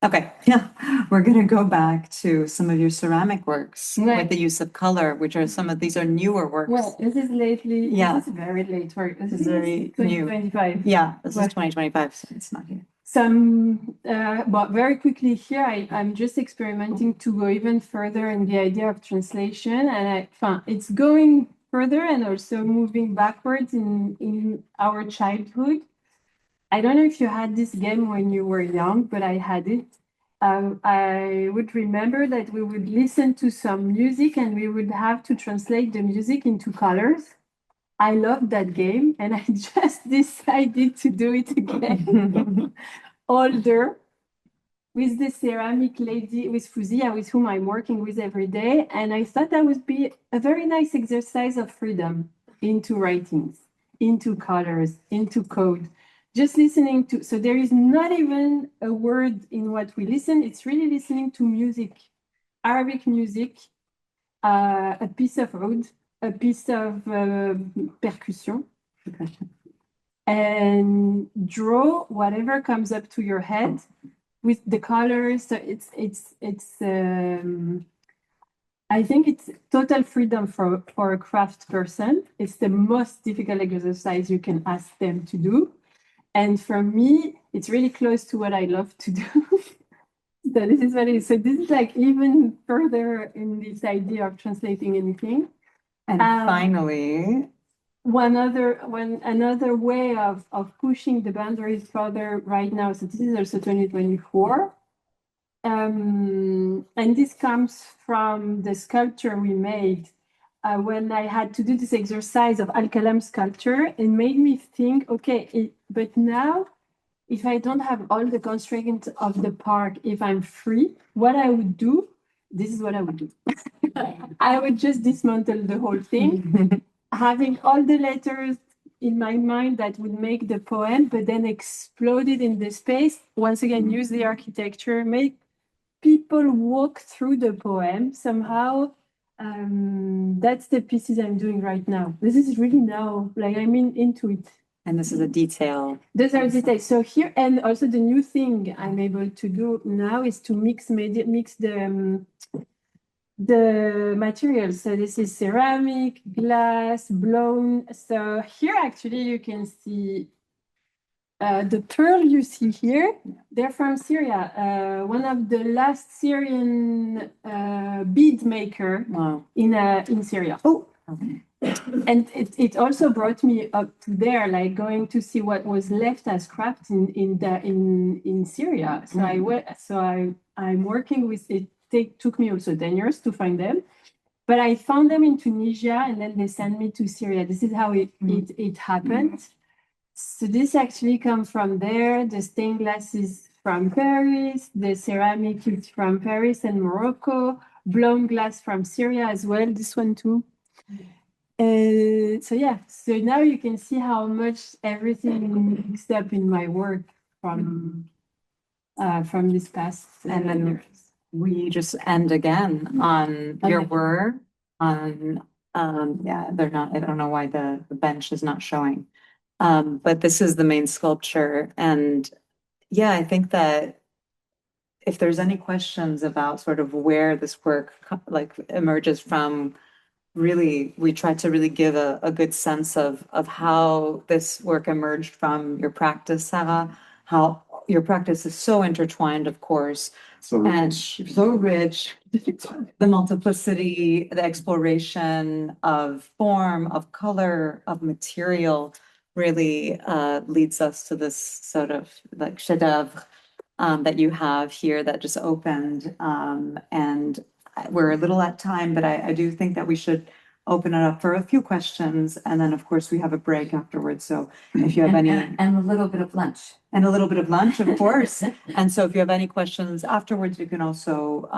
Okay, yeah, we're gonna go back to some of your ceramic works with the use of color, which are these are newer works. Well, this is lately. Yeah. This is very late work. This is very new. 2025. Yeah, this is 2025, so it's not here. But very quickly here, I'm just experimenting to go even further in the idea of translation, and it's going further and also moving backwards in our childhood. I don't know if you had this game when you were young, but I had it. I would remember that we would listen to some music and we would have to translate the music into colors. I loved that game, and I just decided to do it again. Older, with the ceramic lady, with Fuzia, with whom I'm working with every day. And I thought that would be a very nice exercise of freedom into writings, into colors, into code. Just listening to, so there is not even a word in what we listen. It's really listening to music, Arabic music, a piece of oud, a piece of percussion, and draw whatever comes up to your head with the colors. So I think it's total freedom for a craft person. It's the most difficult exercise you can ask them to do. And for me, it's really close to what I love to do. So this is what it is. So this is like even further in this idea of translating anything. And finally, another way of pushing the boundaries further right now. So this is also 2024. And this comes from the sculpture we made when I had to do this exercise of Al-Qalam sculpture. It made me think, okay, but now if I don't have all the constraints of the park, if I'm free, what I would do, this is what I would do. I would just dismantle the whole thing, having all the letters in my mind that would make the poem, but then explode it in the space. Once again, use the architecture, make people walk through the poem somehow. That's the pieces I'm doing right now. This is really now, like I'm into it. And this is a detail. Those are details. So here, and also the new thing I'm able to do now is to mix the materials. So this is ceramic, glass, blown. So here actually you can see the pearl you see here, they're from Syria. One of the last Syrian bead maker in Syria. Oh, and it also brought me up to there, like going to see what was left as scraps in Syria. So I'm working with it. Took me also 10 years to find them, but I found them in Tunisia, and then they sent me to Syria. This is how it happened. So this actually comes from there. The stained glass is from Paris. The ceramic is from Paris and Morocco. Blown glass from Syria as well. This one too. So yeah, so now you can see how much everything mixed up in my work from this past and then years. we just end again on your work on they're not, I don't know why the bench is not showing. But this is the main sculpture. And yeah, I think that if there's any questions about sort of where this work like emerges from, really, we tried to really give a good sense of how this work emerged from your practice, Sarah, how your practice is so intertwined, of course, and so rich, the multiplicity, the exploration of form, of color, of material, really leads us to this sort of like chef-d'oeuvre that you have here that just opened. And we're a little at time, but I do think that we should open it up for a few questions. And then, of course, we have a break afterwards. So if you have any... And a little bit of lunch. And a little bit of lunch, of course. And so if you have any questions afterwards, you can also,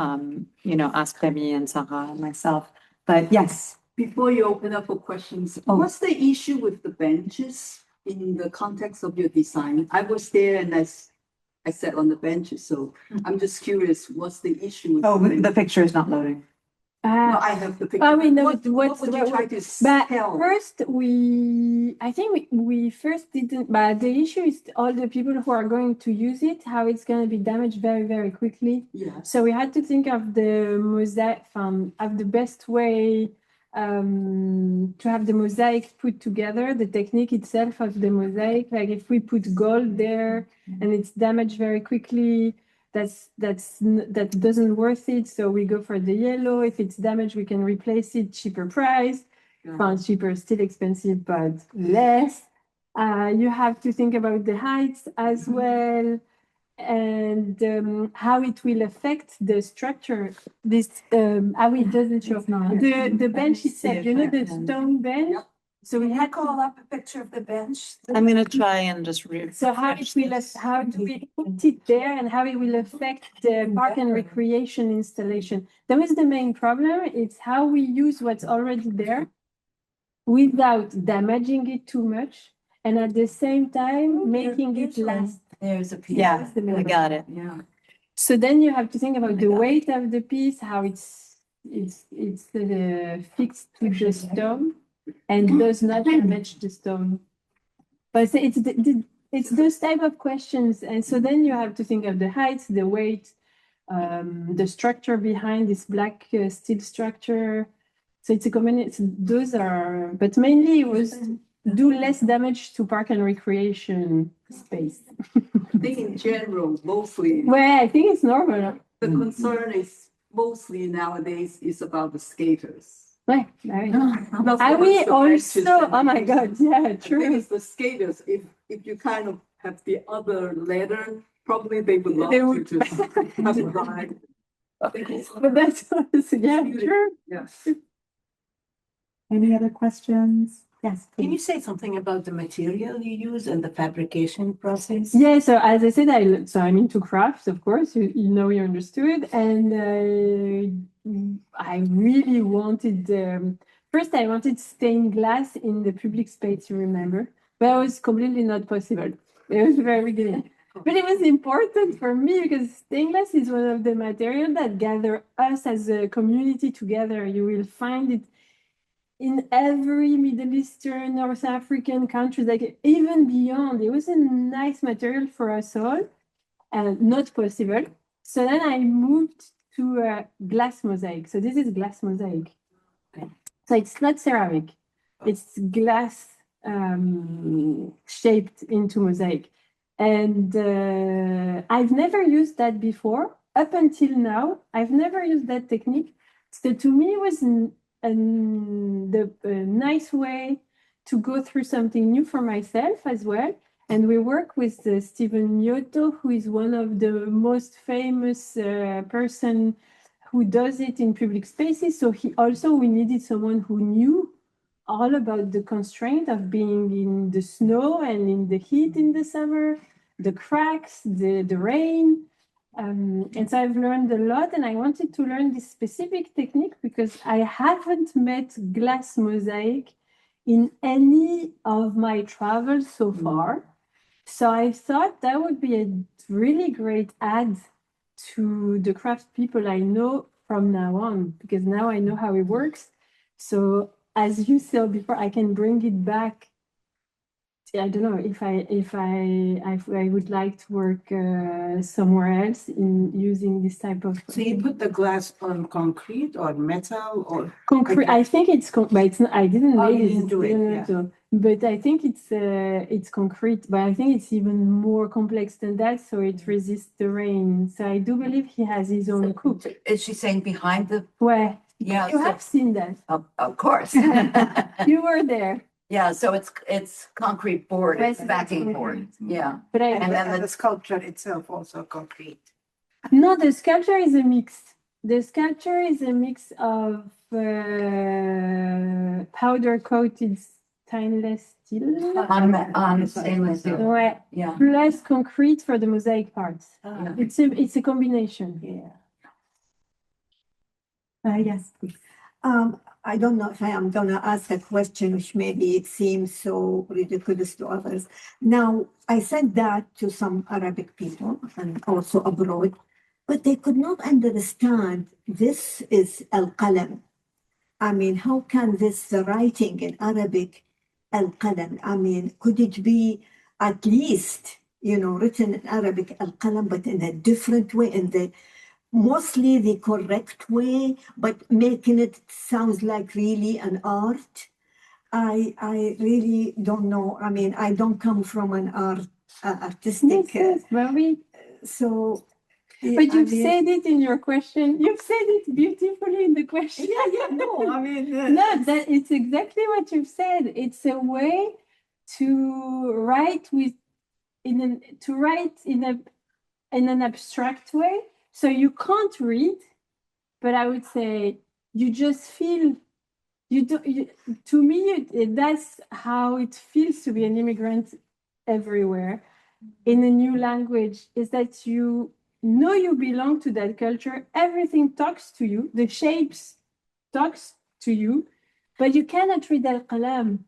ask Remy and Sarah and myself. But yes. Before you open up for questions, what's the issue with the benches in the context of your design? I was there and I sat on the benches, so I'm just curious, what's the issue with The picture is not loading. No, I have the picture. Oh, we know what would you try to but tell? first I think we first didn't, but the issue is all the people who are going to use it, how it's going to be damaged very, very quickly. Yeah. So we had to think of the mosaic, of the best way to have the mosaic put together, the technique itself of the mosaic. Like if we put gold there and it's damaged very quickly, that doesn't worth it. So we go for the yellow. If it's damaged, we can replace it, cheaper price. Found cheaper, still expensive, but less. You have to think about the heights as well, and how it will affect the structure. This how it doesn't show. The bench itself, the stone bench. So we had call up a picture of the bench. I'm gonna try and just read. So how do we put it there and how it will affect the park and recreation installation? That was the main problem. It's how we use what's already there without damaging it too much and at the same time making it last. There's a piece. Yeah, That's the I main got it. Yeah. So then you have to think about my the God. weight of the piece, how it's fixed to the stone and does not damage the stone. But it's those type of questions, and so then you have to think of the height, the weight, the structure behind this black steel structure. So it's a combination. Those are, but mainly it was do less damage to park and recreation space. I think in general, mostly, Well, I think it's normal. the concern is mostly nowadays is about the skaters. Well, right. Not so Are we much the benches also? and Oh my God! Yeah, I think true. it's the skaters. If you kind of have the other letter, probably they would love They to would. just have a ride. I think it's- But that's yeah, true. Yes. Any other questions? Yes, Can you please. say something about the material you use and the fabrication process? Yeah, so as I said, I'm into crafts, of course, you know, you understood. And I really wanted, first I wanted stained glass in the public space, you remember? But it was completely not possible. It was very beginning. But it was important for me because stained glass is one of the materials that gather us as a community together. You will find it in every Middle Eastern, North African country, like even beyond. It was a nice material for us all, and not possible. So then I moved to glass mosaic. So this is glass mosaic. Okay. So it's not ceramic, it's glass shaped into mosaic. And I've never used that before. Up until now, I've never used that technique. So to me, it was a nice way to go through something new for myself as well. And we work with Stephen Yoto, who is one of the most famous person who does it in public spaces. So we needed someone who knew all about the constraint of being in the snow and in the heat in the summer, the cracks, the rain. And so I've learned a lot, and I wanted to learn this specific technique because I haven't met glass mosaic in any of my travels so far. So I thought that would be a really great add to the craft people I know from now on, because now I know how it works. So as you said before, I can bring it back. I don't know if I would like to work somewhere else in using this type of. So you put the glass on concrete or metal or? Concrete. I think it's but it's not, I didn't Oh, make you it. didn't do it, yeah. So, but I think it's concrete. But I think it's even more complex than that. So it resists the rain. So I do believe he has his own coop. Is she saying behind the, Where yeah, you have seen that. of course. You were there. Yeah, so it's concrete board, it's Right. backing board, yeah. But And then And the sculpture itself also concrete. no, the sculpture is a mix. The sculpture is a mix of powder coated stainless steel. On stainless steel, Ouais. yeah. Plus concrete for the mosaic parts. Yeah. It's a combination. Yeah. Yes, please. I don't know if I am gonna ask a question which maybe it seems so ridiculous to others. Now, I said that to some Arabic people and also abroad, but they could not understand this is Al-Qalam. I mean, how can this writing in Arabic, Al-Qalam? I mean, could it be at least, written in Arabic, Al-Qalam, but in a different way, in the mostly the correct way, but making it sounds like really an art. I really don't know. I mean, I don't come from an artistic. Yes, but So. But you've I mean, said it in your question. You've said it beautifully in the question. no, I mean. No, that it's exactly what you've said. It's a way to write in an abstract way. So you can't read, but I would say you just feel you don't, to me, that's how it feels to be an immigrant everywhere in a new language, is that you know you belong to that culture. Everything talks to you. The shapes talks to you, but you cannot read Al-Qalam.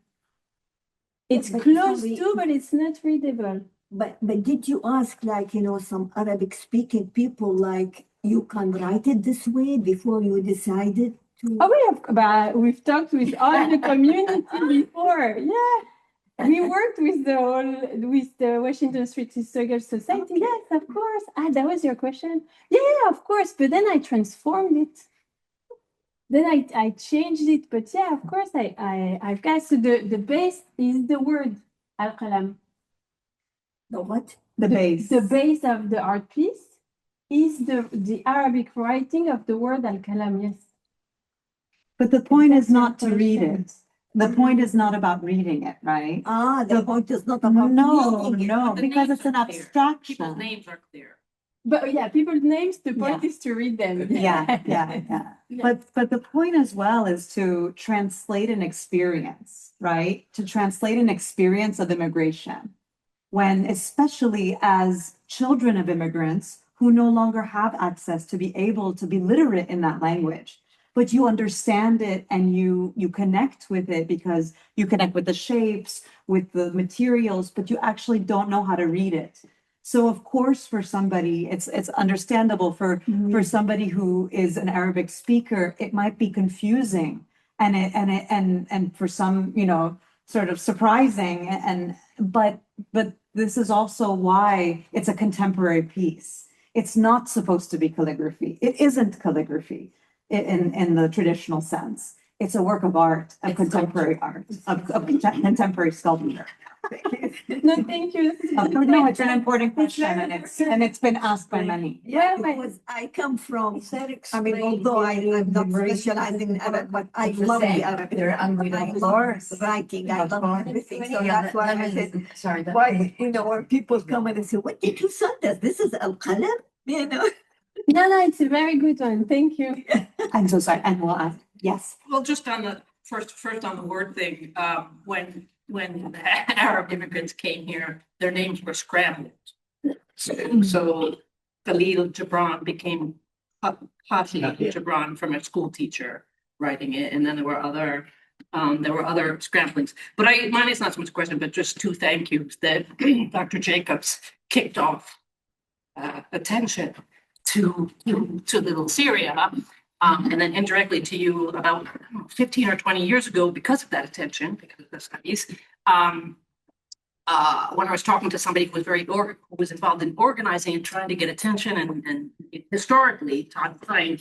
It's but close sorry. to, but it's not readable. But did you ask, like, some Arabic speaking people, like, you can write it this way before you decided to? Oh, but we've talked with all the community before. Yeah, we worked with the Washington Street Historical Society. Okay. Yes, of course. That was your question. Yeah, of course. But then I transformed it. Then I changed it. But yeah, of course, I've got, so the base is the word Al-Qalam. The what? The base. The base of the art piece is the Arabic writing of the word Al-Qalam, yes. But the point is That's your not to read question. it. The point is not about reading it, right? The point is not about No, reading it. no, The because names it's an are clear. People's abstraction. names are clear. But yeah, people's names, the point is to read them. Yeah. Yeah. But the point as well is to translate an experience, right? To translate an experience of immigration. When, especially as children of immigrants who no longer have access to be able to be literate in that language, but you understand it and you connect with it because you connect with the shapes, with the materials, but you actually don't know how to read it. So of course, for somebody, it's understandable for somebody who is an Arabic speaker, it might be confusing and for some, sort of surprising but this is also why it's a contemporary piece. It's not supposed to be calligraphy. It isn't calligraphy in the traditional sense. It's a work of art, of contemporary art, of contemporary sculpture. No, thank you. No, it's an important question, and it's been asked by many. Yeah, because I come from, I mean, although I'm not specializing in Arabic, but I love the Arabic. I love writing, I love everything. So that's why I said, Sorry. why, when people come and they say, what did you send us? This is Al-Qalam, No, it's a very good one. Thank you. I'm so sorry, and we'll ask, yes. Well, just on the first on the word thing, when the Arab immigrants came here, their names were scrambled. So Khalil Gibran became Hati Gibran from a school teacher writing it, and then there were other scramblings. But mine is not so much a question, but just two thank yous that Dr. Jacobs kicked off attention to Little Syria. And then indirectly to you about 15 or 20 years ago, because of that attention, because of the studies, when I was talking to somebody who was involved in organizing and trying to get attention and historically, Todd Klein,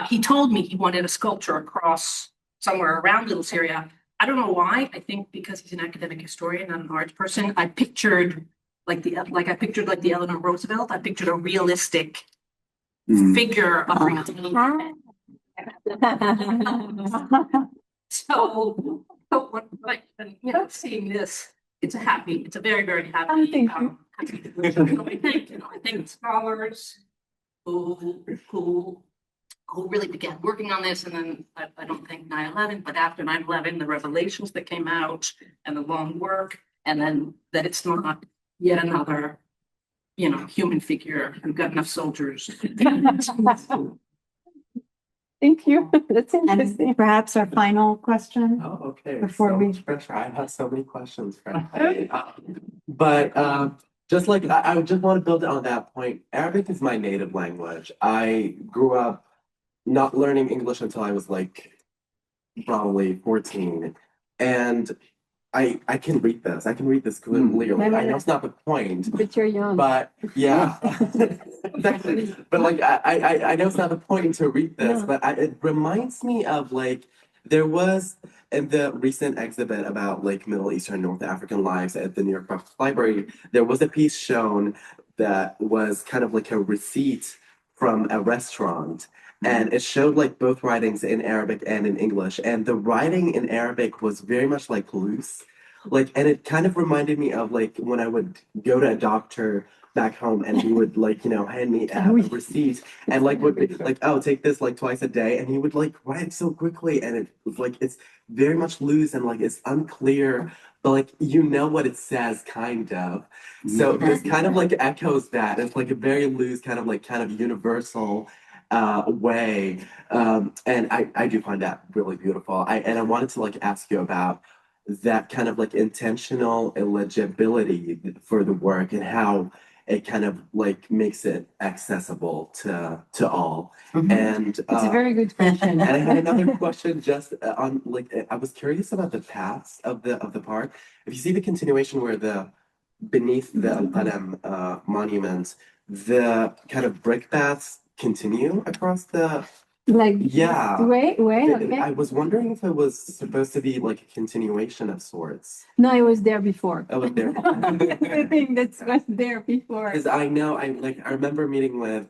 he told me he wanted a sculpture across somewhere around Little Syria. I don't know why. I think because he's an academic historian, not an arts person. I pictured like the Eleanor Roosevelt. I pictured a realistic figure of reality. So, seeing this, it's a very, very happy. Thank you. I think scholars who really began working on this, and then I don't think 9/11, but after 9/11, the revelations that came out and the long work, and then that it's not yet another, human figure. We've got enough soldiers. Thank you. That's interesting. And perhaps our final question. Oh, okay. Before So we- much pressure. I have so many questions. But just like I just want to build on that point. Arabic is my native language. I grew up not learning English until I was like probably 14, and I can read this. I can read this clearly. I know it's not the point, But you're young. but yeah. Exactly. But like I know it's not the point to read this, but it reminds me of like there was in the recent exhibit about like Middle Eastern North African lives at the New York Public Library, there was a piece shown that was kind of like a receipt from a restaurant. And it showed like both writings in Arabic and in English. And the writing in Arabic was very much like loose. Like, and it kind of reminded me of like when I would go to a doctor back home, and he would like, hand me a receipt and like would be like, oh, take this like twice a day, and he would like write so quickly, and it was like it's very much loose and like it's unclear, but like what it says kind of. So this kind of like echoes that. It's like a very loose kind of universal way. And I do find that really beautiful. I wanted to like ask you about that kind of like intentional illegibility for the work and how it kind of like makes it accessible to all. And It's a very good question. and I had another question just on like I was curious about the paths of the park. If you see the continuation where the beneath the Al-Qalam monument, the kind of brick paths continue across the Like yeah. way, okay. I was wondering if it was supposed to be like a continuation of sorts. No, I was there before. I was there. That's the thing that was there before. Because I know I remember meeting with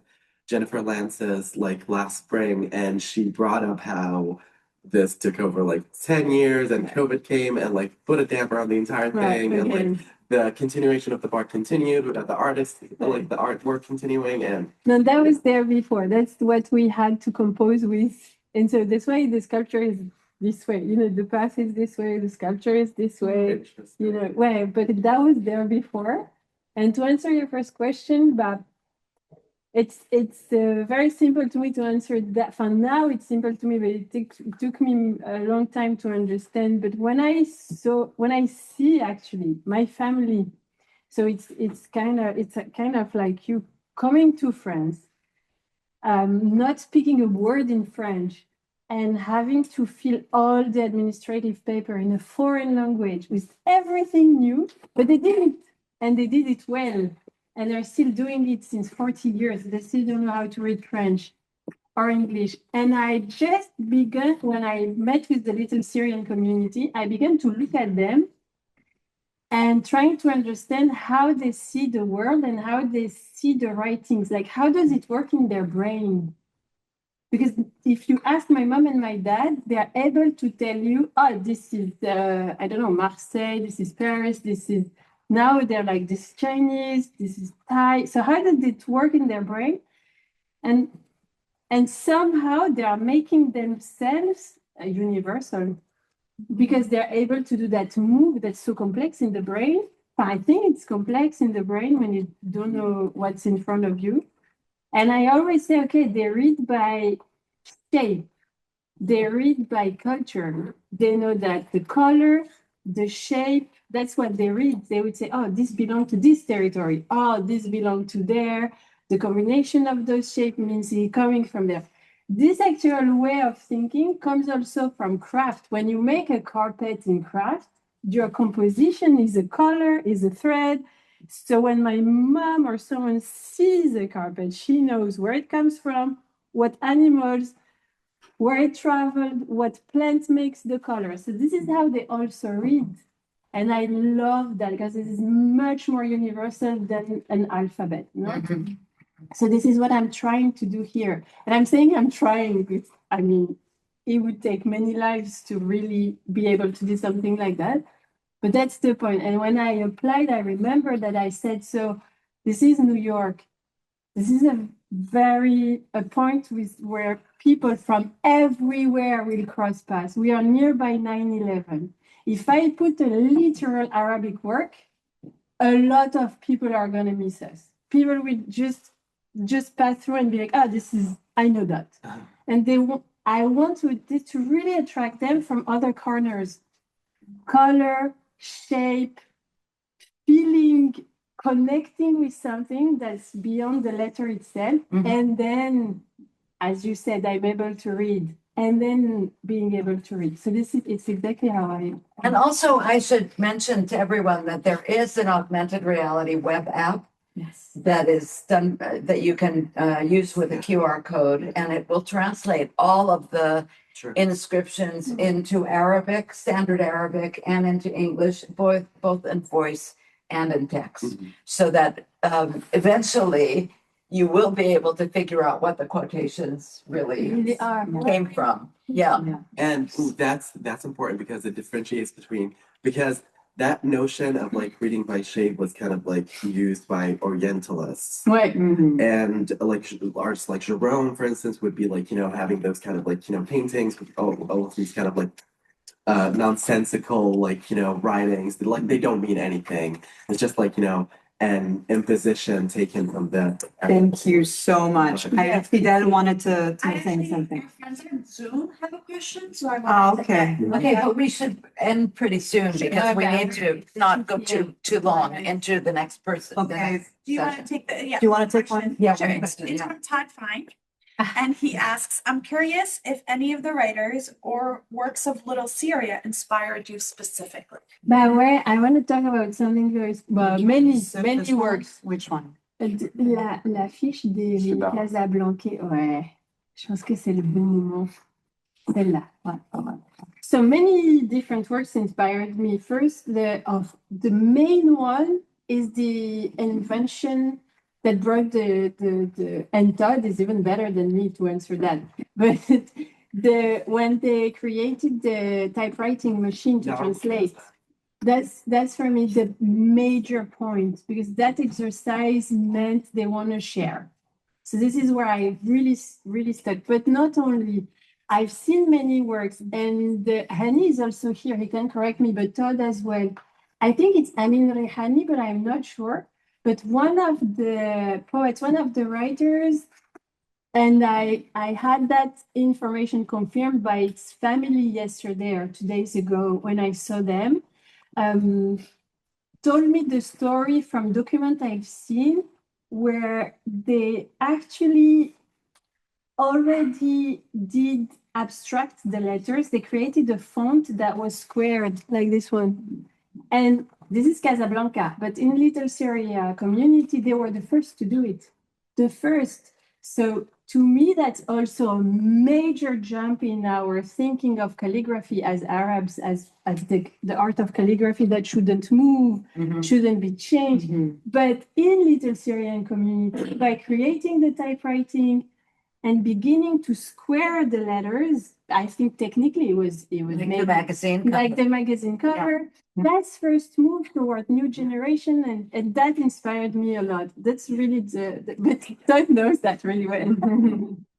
Jennifer Lances like last spring, and she brought up how this took over like 10 years and COVID came and like put a damper on the entire thing, and like the continuation of the park continued without the artists, like the artwork continuing, and No, that was there before. That's what we had to compose with. And so this way the sculpture is this way, the path is this way, the sculpture is this way, but that was there before. And to answer your first question, but it's very simple to me to answer that. For now, it's simple to me, but it took me a long time to understand. But when I see actually my family, so it's kind of like you coming to France, not speaking a word in French, and having to fill all the administrative paper in a foreign language with everything new, but they did it, and they did it well. And they're still doing it since 40 years. They still don't know how to read French or English. And I just began, when I met with the Little Syrian community, I began to look at them and trying to understand how they see the world and how they see the writings. Like, how does it work in their brain? Because if you ask my mom and my dad, they are able to tell you, oh, this is, I don't know, Marseille, this is Paris, this is... Now they're like, this is Chinese, this is Thai. So how does it work in their brain? And somehow they are making themselves universal because they're able to do that move that's so complex in the brain. I think it's complex in the brain when you don't know what's in front of you. And I always say, okay, they read by shape. They read by culture. They know that the color, the shape, that's what they read. They would say, oh, this belongs to this territory. Oh, this belongs to there. The combination of those shapes means it's coming from there. This actual way of thinking comes also from craft. When you make a carpet in craft, your composition is a color, is a thread. So when my mom or someone sees a carpet, she knows where it comes from, what animals, where it traveled, what plant makes the color. So this is how they also read. And I love that because it is much more universal than an alphabet. No? Mm-hmm. So this is what I'm trying to do here. And I'm saying I'm trying because, I mean, it would take many lives to really be able to do something like that. But that's the point. And when I applied, I remember that I said, so this is New York. This is a point where people from everywhere will cross paths. We are nearby 9/11. If I put a literal Arabic work, a lot of people are going to miss us. People will just pass through and be like, I know that. Uh-huh. And I want to really attract them from other corners. Color, shape, feeling, connecting with something that's beyond the letter itself. Mm-hmm. And then, as you said, I'm able to read. And then being able to read. So it's exactly how I... And also, I should mention to everyone that there is an augmented reality web app. Yes. That is done, that you can use with a QR code, and it will translate all of the inscriptions into Arabic, standard Arabic, and into English, both in voice and in text, so that eventually you will be able to figure out what the quotations really came from. Yeah. And that's important because it differentiates because that notion of like reading by shape was kind of like used by Orientalists. Ouais. And like artists like Jerome, for instance, would be like, having those kind of like, paintings with all of these kind of like nonsensical, like, writings that like they don't mean anything. It's just like, an imposition taken from the. Thank you so much. I Fidel wanted to say something. Our friends on Zoom have a question, so I Oh, want to. okay. Okay, but we should end pretty soon because we need to not go too long into the next person. Okay. Do you want to take the, yeah. Do you want to take one? Yeah, Sure, one it's question, from Todd Fine. And he asks, I'm curious if any of the writers or works of Little Syria inspired you specifically. Bah ouais, I want to talk about something very, many This one? works. Which one? La fiche des Casablancais, ouais. Je pense que c'est le bon moment. Celle-là. Ouais. So many different works inspired me. First, the main one is the invention that brought and Todd is even better than me to answer that. But when they created the typewriting machine to translate, that's for me the major point, because that exercise meant they want to share. So this is where I really stuck. But not only, I've seen many works, and Hani is also here. He can correct me, but Todd as well. I think it's Amin Rehani, but I'm not sure. But one of the poets, one of the writers, and I had that information confirmed by its family yesterday or 2 days ago when I saw them, told me the story from document I've seen where they actually already did abstract the letters. They created a font that was squared like this one. And this is Casablanca, but in Little Syria community, they were the first to do it. The first. So to me, that's also a major jump in our thinking of calligraphy as Arabs, as the art of calligraphy that shouldn't move, shouldn't be changed. But in Little Syrian community, by creating the typewriting and beginning to square the letters, I think technically it was Like the magazine cover. Like the magazine cover. That's first move toward new generation, and that inspired me a lot. That's really but Todd knows that really well.